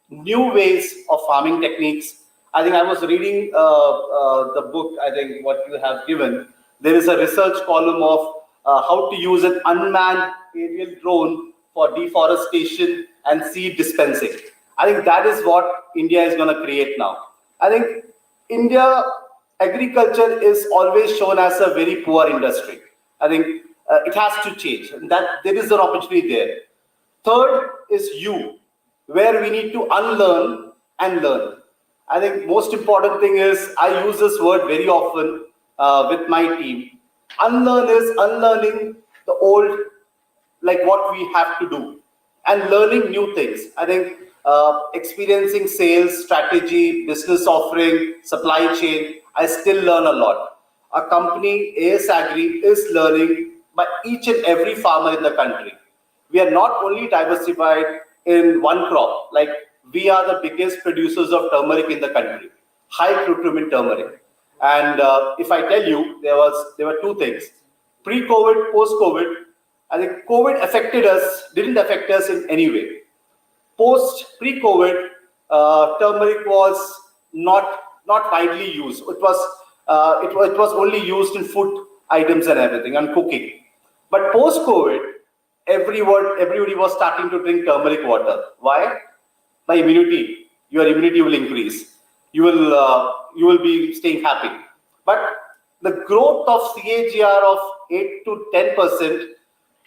new ways of farming techniques. I think I was reading the book, I think what you have given. There is a research column of how to use an unmanned aerial drone for deforestation and seed dispensing. I think that is what India is going to create now. I think India agriculture is always shown as a very poor industry. I think it has to change, and that there is an opportunity there. Third is you, where we need to unlearn and learn. I think most important thing is, I use this word very often with my team. Unlearn is unlearning the old, like what we have to do, and learning new things. I think experiencing sales, strategy, business offering, supply chain, I still learn a lot. A company, AS Agri, is learning by each and every farmer in the country. We are not only diversified in one crop, like we are the biggest producers of turmeric in the country, high curcumin turmeric. And if I tell you, there were two things: pre-COVID, post-COVID. I think COVID didn't affect us in any way. Pre-COVID, turmeric was not widely used. It was only used in food items and everything, and cooking. But post-COVID, everybody was starting to drink turmeric water. Why? By immunity. Your immunity will increase. You will be staying happy. But the growth of CAGR of 8 to 10%,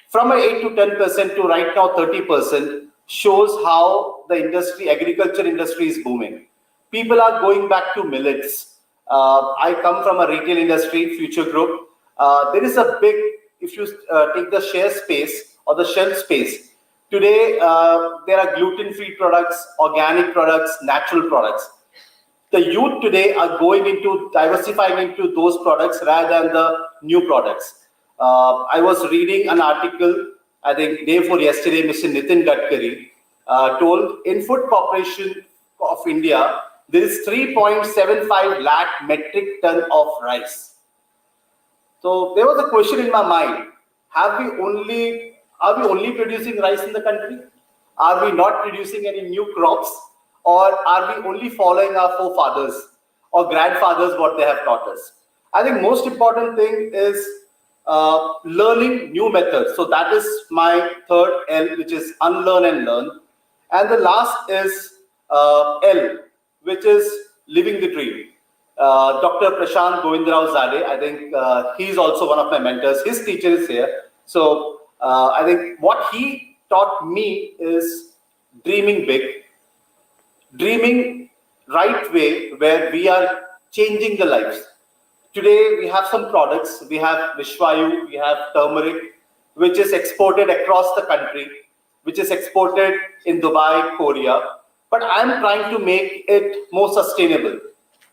from 8 to 10% to right now 30%, shows how the agriculture industry is booming. People are going back to millets. I come from a retail industry, Future Group. There is a big, if you take the share space or the shelf space, today there are gluten-free products, organic products, natural products. The youth today are going into diversifying into those products rather than the new products. I was reading an article, I think day before yesterday, Mr. Nitin Gadkari told in Food Corporation of India, there is 3.75 lakh metric ton of rice. So there was a question in my mind: are we only producing rice in the country? Are we not producing any new crops? Or are we only following our forefathers or grandfathers, what they have taught us? I think most important thing is learning new methods. So that is my third L, which is unlearn and learn. And the last is L, which is living the dream. Dr. Prashant Govindrao Zade, I think he's also one of my mentors. His teacher is here. So I think what he taught me is dreaming big, dreaming right way, where we are changing the lives. Today we have some products. We have Vishwayu, we have turmeric, which is exported across the country, which is exported in Dubai, Korea. But I'm trying to make it more sustainable.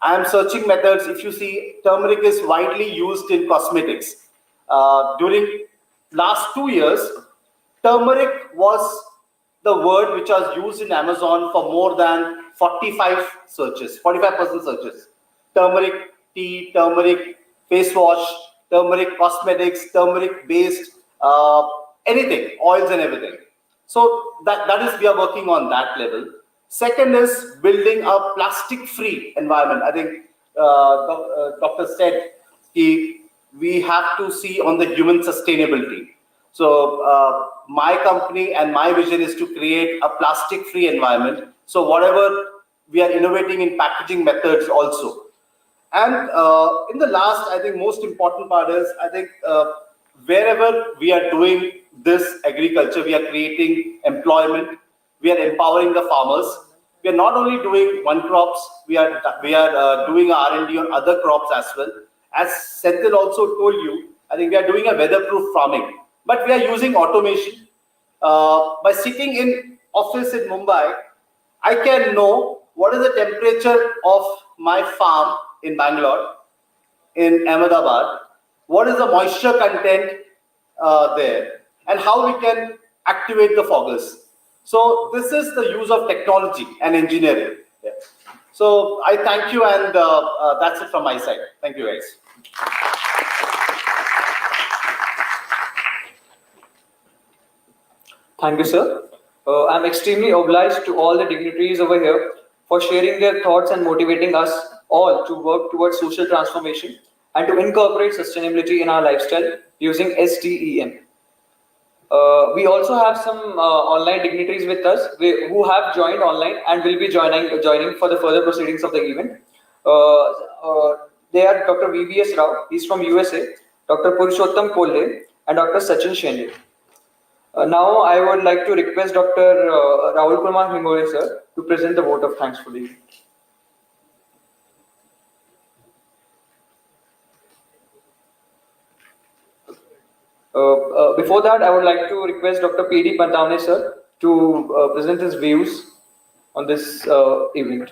I'm searching methods. If you see, turmeric is widely used in cosmetics. During last 2 years, turmeric was the word which was used in Amazon for more than 45% searches. Turmeric tea, turmeric face wash, turmeric cosmetics, turmeric based anything, oils and everything. So that is, we are working on that level. Second is building a plastic-free environment. I think Dr. said we have to see on the human sustainability. So my company and my vision is to create a plastic-free environment. So whatever we are innovating in packaging methods also. And in the last, I think most important part is, I think wherever we are doing this agriculture, we are creating employment, we are empowering the farmers. We are not only doing one crops, we are doing R&D on other crops as well. As Senthil also told you, I think we are doing a weatherproof farming, but we are using automation. By sitting in office in Mumbai, I can know what is the temperature of my farm in Bangalore, in Ahmedabad, what is the moisture content there, and how we can activate the foggers. So this is the use of technology and engineering. Yeah. So I thank you, and that's it from my side. Thank you, guys. Thank you, sir. I'm extremely obliged to all the dignitaries over here for sharing their thoughts and motivating us all to work towards social transformation and to incorporate sustainability in our lifestyle using STEM. We also have some online dignitaries with us who have joined online and will be joining for the further proceedings of the event. They are Dr. VVS Rao, he's from USA, Dr. Purushottam Kolle, and Dr. Sachin Shende. Now I would like to request Dr. Rahul Kumar Hingore sir to present the vote of thanks for the event. Before that, I would like to request Dr. P.D. Pantavane sir to present his views on this event.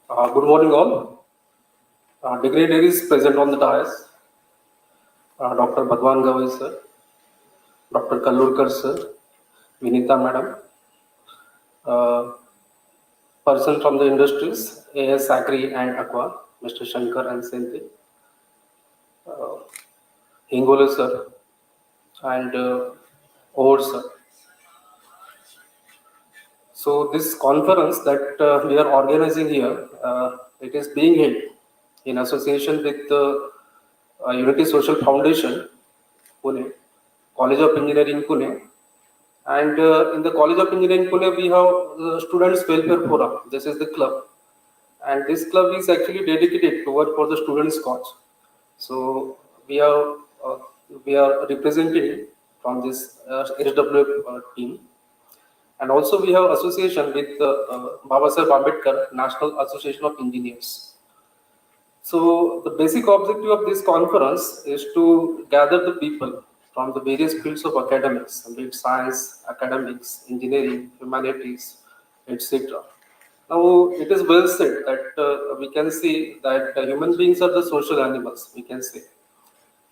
Good morning, all. Dignitaries present on the dais. Dr. Bhagwan Gawai sir, Dr. Kallurkar sir, Vinita madam, person from the industries, AS Agri and Aqua, Mr. Shankar and Senti, Hingole sir, and Ord sir. So this conference that we are organizing here, it is being held in association with the Unity Social Foundation, Pune, College of Engineering, Pune, and in the College of Engineering, Pune, we have the Students Welfare Forum. This is the club, and this club is actually dedicated to work for the students' cause. So we are representing from this HW team. And also we have association with Baba Saheb Ambedkar National Association of Engineers. So the basic objective of this conference is to gather the people from the various fields of academics, be it science, academics, engineering, humanities, etc. Now it is well said that we can see that human beings are the social animals, we can say.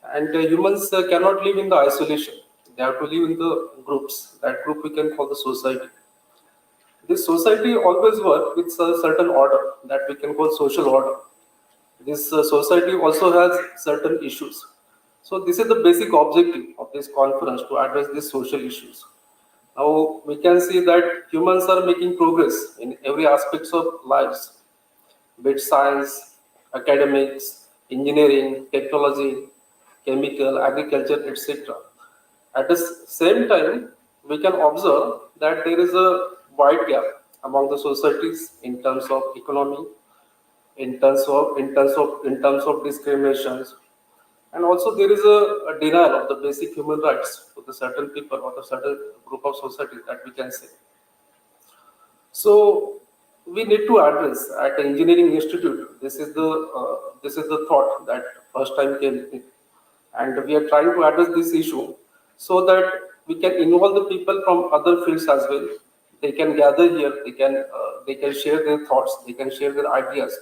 And humans cannot live in the isolation. They have to live in the groups. That group we can call the society. This society always works with a certain order that we can call social order. This society also has certain issues. So this is the basic objective of this conference, to address these social issues. Now we can see that humans are making progress in every aspects of lives, be it science, academics, engineering, technology, chemical, agriculture, etc. At the same time, we can observe that there is a wide gap among the societies in terms of economy, in terms of discriminations, and also there is a denial of the basic human rights to the certain people or the certain group of society that we can say. So we need to address at the engineering institute. This is the thought that first time came in, and we are trying to address this issue so that we can involve the people from other fields as well. They can gather here. They can share their thoughts. They can share their ideas.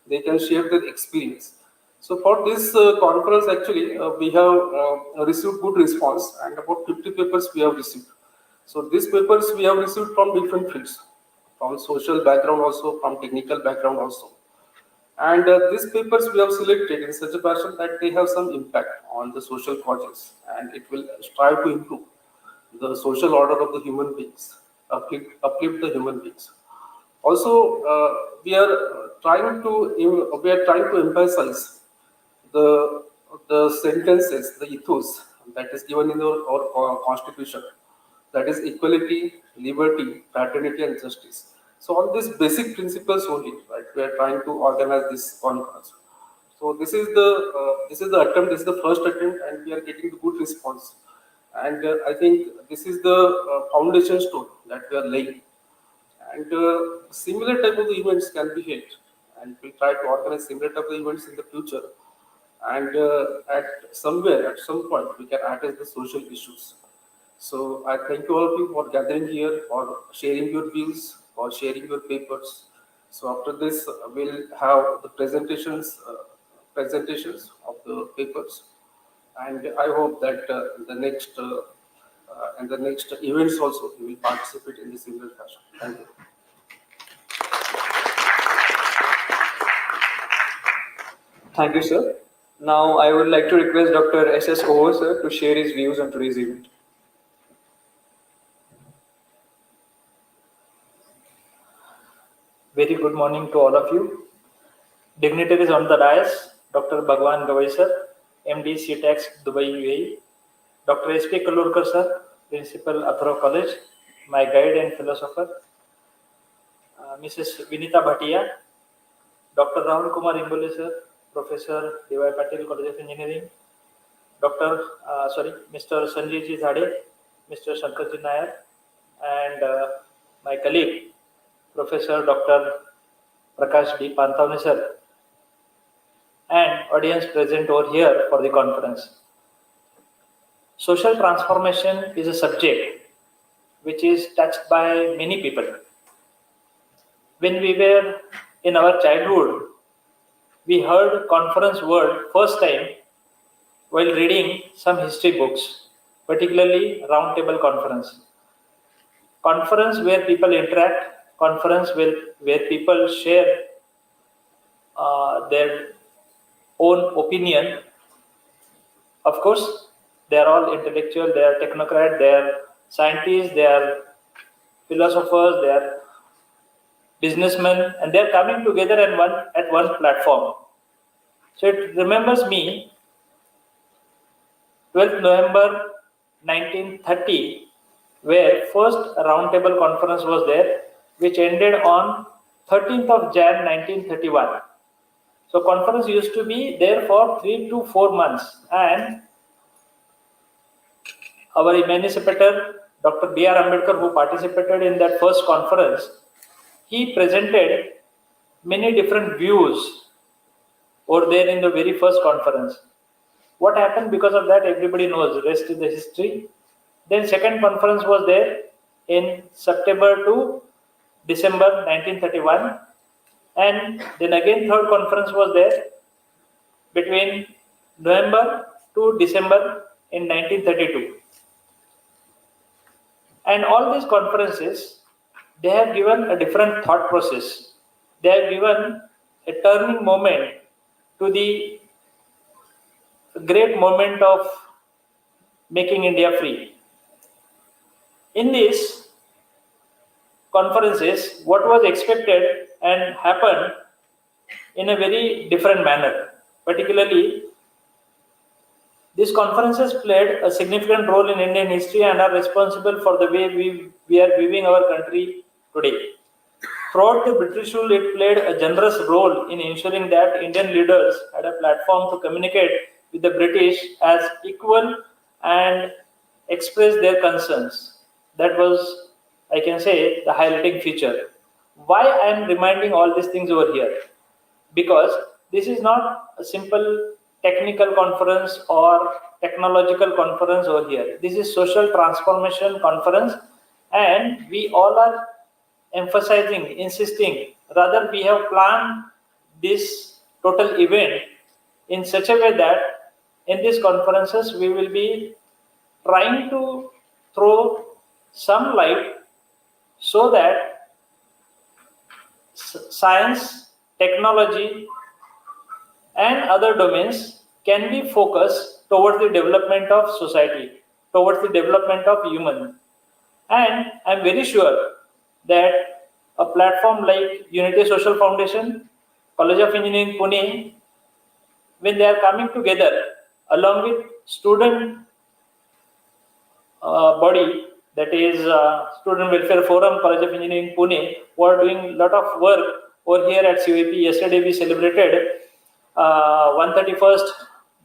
They can share their experience. So for this conference, actually, we have received good response, and about 50 papers we have received. So these papers we have received from different fields, from social background also, from technical background also. And these papers we have selected in such a fashion that they have some impact on the social causes, and it will strive to improve the social order of the human beings, uplift the human beings. Also, we are trying to emphasize the sentences, the ethos that is given in our constitution, that is equality, liberty, fraternity, and justice. So on these basic principles only, right, we are trying to organize this conference. So this is the attempt. This is the first attempt, and we are getting the good response. And I think this is the foundation stone that we are laying. And similar type of events can be held, and we'll try to organize similar type of events in the future. And at some point, we can address the social issues. So I thank you all of you for gathering here, for sharing your views, for sharing your papers. So after this, we'll have the presentations of the papers, and I hope that the next events also you will participate in the similar fashion. Thank you. Thank you, sir. Now, I would like to request Dr. S.S. Oho, sir, to share his views on today's event. Very good morning to all of you. Dignitaries on the dais, Dr. Bhagwan Gawai sir, MD CTEX Dubai UAE, Dr. S.P. Kalurkar sir, Principal Athro College, my guide and philosopher, Mrs. Vinita Bhatia, Dr. Rahul Kumar Imbole sir, Professor D.Y. Patil College of Engineering, Mr. Sanjay Ji Zade, Mr. Shankarji Nair, and my colleague, Professor Dr. Prakash D. Pantavne sir, and audience present over here for the conference. Social transformation is a subject which is touched by many people. When we were in our childhood, we heard conference word first time while reading some history books, particularly round table conference. Conference where people interact, conference where people share their own opinion. Of course, they are all intellectual, they are technocrat, they are scientists, they are philosophers, they are businessmen, and they are coming together at one platform. So it remembers me 12th November 1930, where first roundtable conference was there, which ended on 13th of Jan 1931. So conference used to be there for 3 to 4 months, and our emancipator, Dr. B.R. Ambedkar, who participated in that first conference, he presented many different views over there in the very first conference. What happened because of that, everybody knows, rest is the history. Then second conference was there in September to December 1931. And then again third conference was there between November to December in 1932. And all these conferences, they have given a different thought process. They have given a turning moment to the great moment of making India free. In these conferences, what was expected and happened in a very different manner. Particularly, these conferences played a significant role in Indian history and are responsible for the way we are viewing our country today. Throughout the British rule, it played a generous role in ensuring that Indian leaders had a platform to communicate with the British as equal and express their concerns. That was, I can say, the highlighting feature. Why I am reminding all these things over here? Because this is not a simple technical conference or technological conference over here. This is social transformation conference, and we all are emphasizing, insisting, rather we have planned this total event in such a way that in these conferences we will be trying to throw some light so that science, technology, and other domains can be focused towards the development of society, towards the development of human. And I'm very sure that a platform like Unity Social Foundation, College of Engineering Pune, when they are coming together along with student body, that is Student Welfare Forum, College of Engineering Pune, who are doing a lot of work over here at COEP. Yesterday we celebrated 131st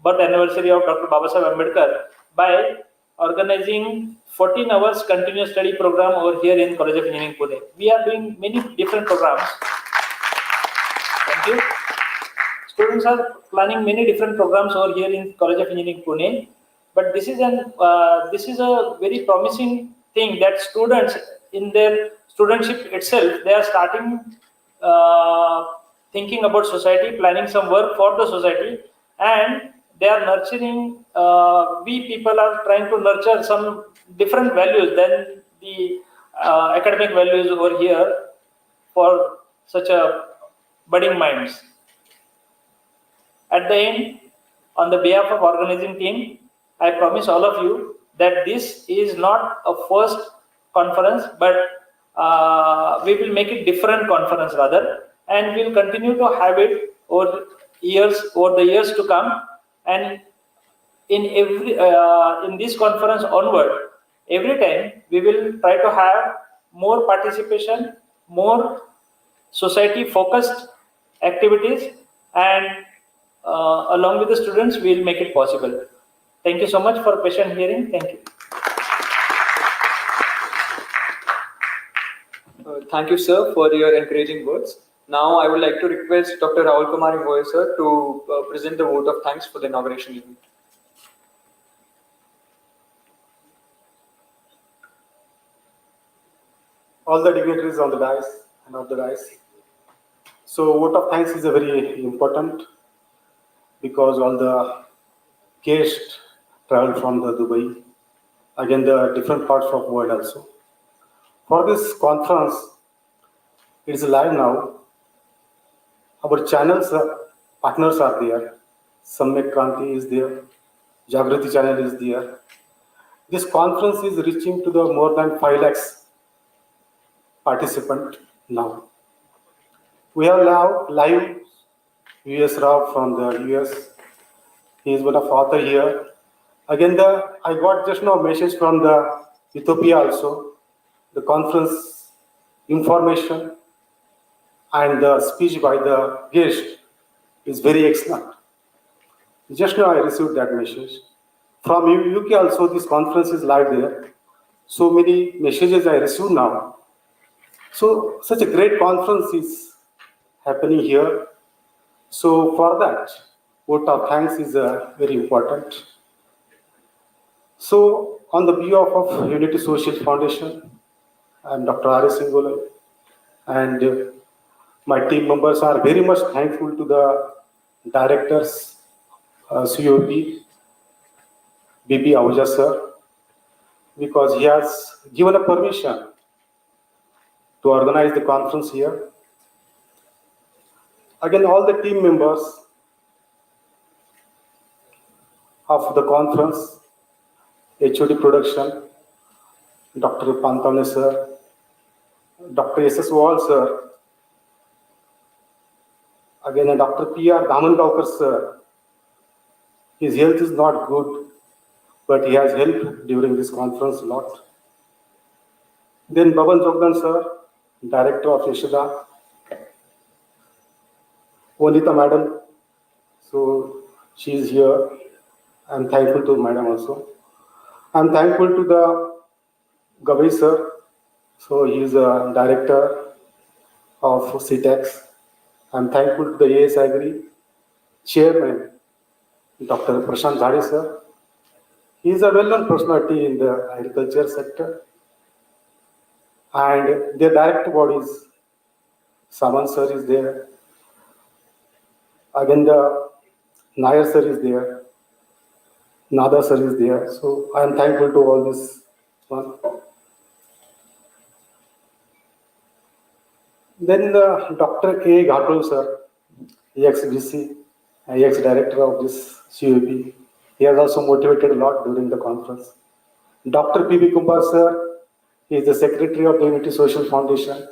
birth anniversary of Dr. Babasaheb Ambedkar by organizing 14 hours continuous study program over here in College of Engineering Pune. We are doing many different programs. Thank you. Students are planning many different programs over here in College of Engineering Pune, but this is a very promising thing that students in their studentship itself, they are starting thinking about society, planning some work for the society, and they are nurturing. We people are trying to nurture some different values than the academic values over here for such a budding minds. At the end, on the behalf of organizing team, I promise all of you that this is not a first conference, but we will make it different conference rather, and we'll continue to have it over the years to come. And in this conference onward, every time we will try to have more participation, more society focused activities, and along with the students we will make it possible. Thank you so much for patient hearing. Thank you. Thank you, sir, for your encouraging words. Now, I would like to request Dr. Rahul Kumar Ingoye, sir, to present the vote of thanks for the inauguration event. All the dignitaries on the dais and off the dais. So vote of thanks is a very important because all the guests traveled from the Dubai, again the different parts of world also. For this conference, it is live now. Our channels partners are there. Samyak Kranti is there. Jagrati channel is there. This conference is reaching to the more than 5 lakhs participant now. We have now live US Rao from the US. He is one of author here. Again, I got just now message from the Ethiopia also. The conference information and the speech by the guest is very excellent. Just now I received that message. From UK also, this conference is live there. So many messages I received now. So such a great conference is happening here. So for that, vote of thanks is very important. So on the behalf of Unity Social Foundation, I am Dr. R.S. Singolai, and my team members are very much thankful to the directors, COP, BP Ahuja sir, because he has given a permission to organize the conference here. Again, all the team members of the conference, HOD production, Dr. Pantane sir, Dr. S.S. Wall sir, again Dr. P.R. Damangaukar sir. His health is not good, but he has helped during this conference a lot. Then Baban Jogdan sir, Director of Yashoda, Vanita madam, so she is here. I am thankful to madam also. I am thankful to the Gavai sir, so he is a director of CTEX. I am thankful to the AS Agri chairman, Dr. Prashant Dhade sir. He is a well-known personality in the agriculture sector. And their direct bodies, Saman sir is there. Again, the Nair sir is there. Nada sir is there. So I am thankful to all this one. Then Dr. A. Ghatul sir, EXBC, EX director of this CUP. He has also motivated a lot during the conference. Dr. P.B. Kumar sir, he is the secretary of the Unity Social Foundation.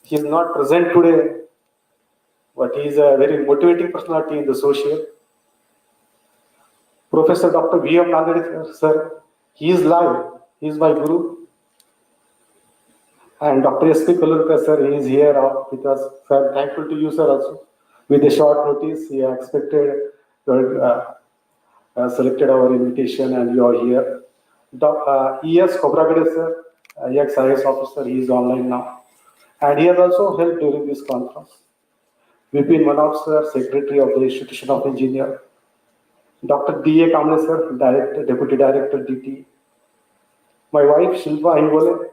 He is not present today, but he is a very motivating personality in the social. Professor Dr. V.M. Nagade sir, he is live. He is my guru. And Dr. S.P. Kalurkar sir, he is here with us. So I am thankful to you sir also. With a short notice, he expected, selected our invitation and you are here. E.S. Kobragade sir, ex-IS officer, he is online now. And he has also helped during this conference. Vipin Manoj sir, secretary of the Institution of Engineer. Dr. D.A. Kamle sir, Director, Deputy Director, DT. My wife, Shilpa Hingole,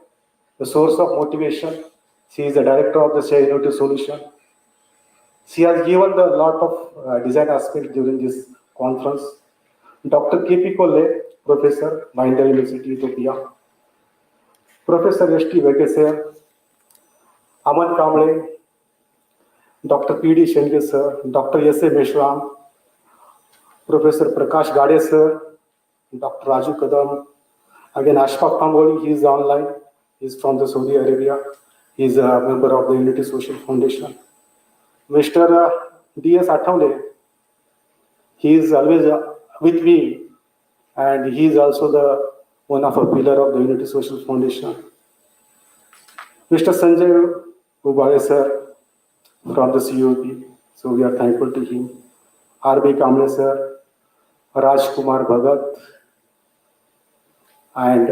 the source of motivation. She is the Director of the Share Innovative Solution. She has given a lot of design aspects during this conference. Dr. K.P. Kolle, Professor, Mahindra University, Ethiopia. Professor S.T. Venkesayar, Aman Kamble, Dr. P.D. Shenge sir, Dr. S.A. Meshram, Professor Prakash Gade sir, Dr. Raju Kadam, again Ashfaq Pangoli, he is online, he is from the Saudi Arabia, he is a member of the Unity Social Foundation. Mr. D.S. Athavle, he is always with me and he is also the one of a pillar of the Unity Social Foundation. Mr. Sanjay Ubale sir from the COP, so we are thankful to him. R.B. Kamle sir, Raj Kumar Bhagat, and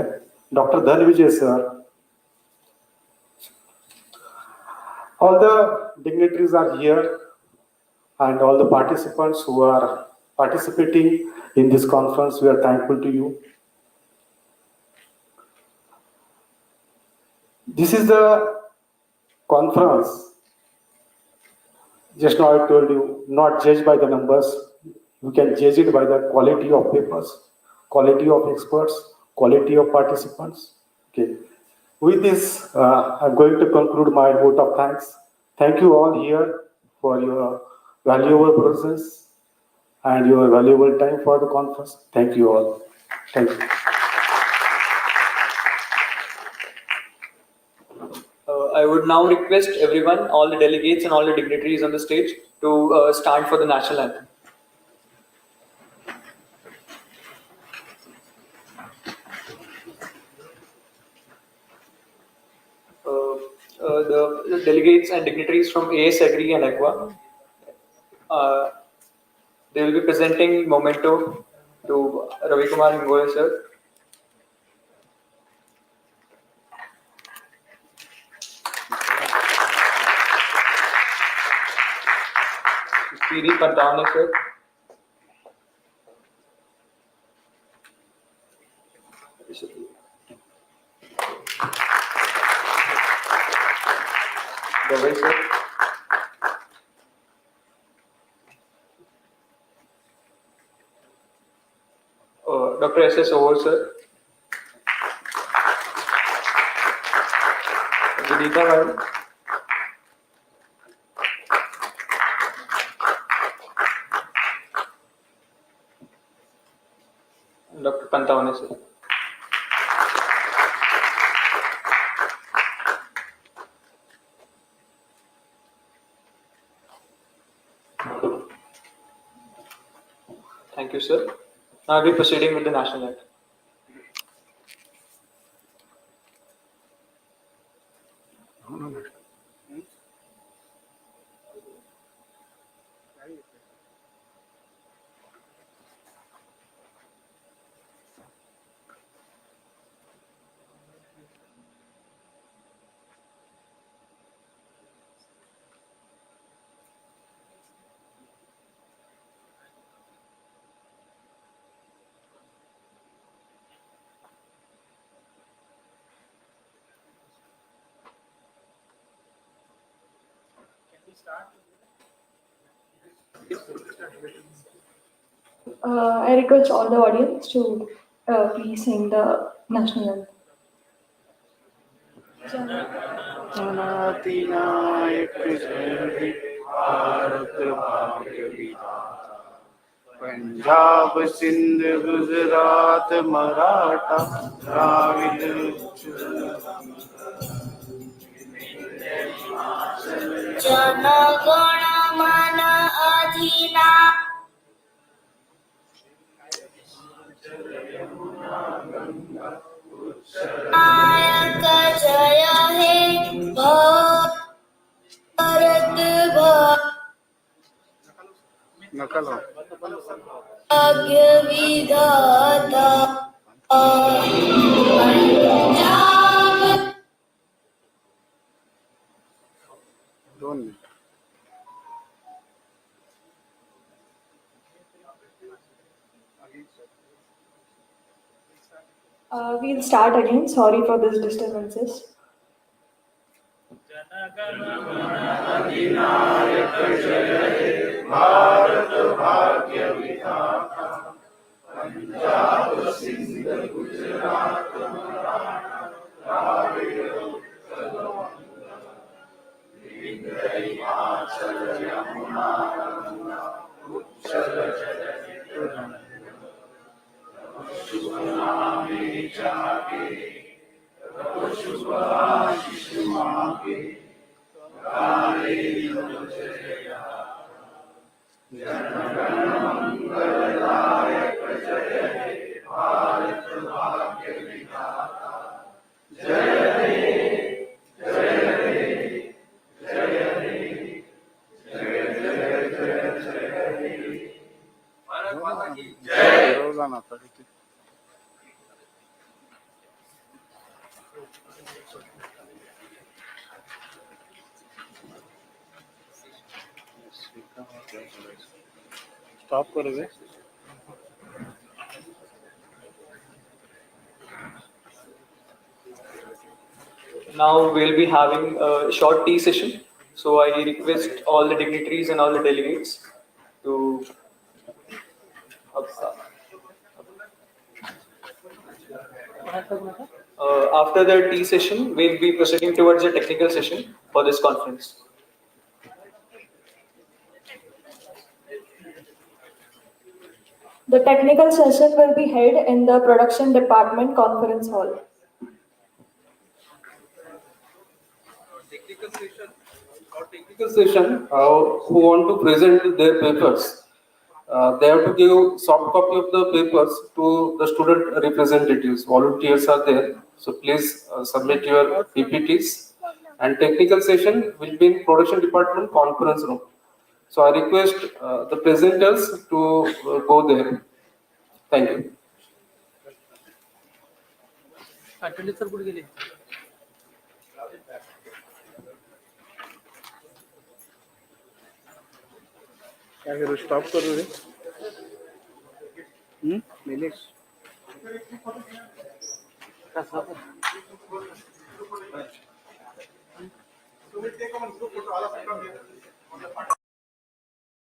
Dr. Dhanvijay sir. All the dignitaries are here and all the participants who are participating in this conference, we are thankful to you. This is the conference, just now I told you, not judged by the numbers, you can judge it by the quality of papers, quality of experts, quality of participants. Okay. With this, I'm going to conclude my vote of thanks. Thank you all here for your valuable presence and your valuable time for the conference. Thank you all. Thank you. I would now request everyone, all the delegates and all the dignitaries on the stage to stand for the national anthem. The delegates and dignitaries from AS Agri and Aqua, they will be presenting memento to Ravi Kumar Hingole sir. PD Pantavane sir. Gavai sir. Dr. S.S. Over sir. Vinita madam. Dr. Pantavane sir. Thank you, sir. Now I'll be proceeding with the national anthem. I request all the audience to please sing the national anthem. जननायक जय हे भारत भाग्य विधाता पंजाब सिंध गुजरात मराठा द्राविड जनगण मन अधिना नायक जय हे भारत भाग्य विधाता Punjab We'll start again. Sorry for these disturbances. Stop करोगे? Now we'll be having a short tea session. So I request all the dignitaries and all the delegates to. After the tea session, we'll be proceeding towards a technical session for this conference. The technical session will be held in the production department conference hall. Technical session who want to present their papers, they have to give soft copy of the papers to the student representatives. Volunteers are there, so please submit your PPTs. And technical session will be in production department conference room. So I request the presenters to go there. Thank you. क्या करो? Stop करोगे? नीलेश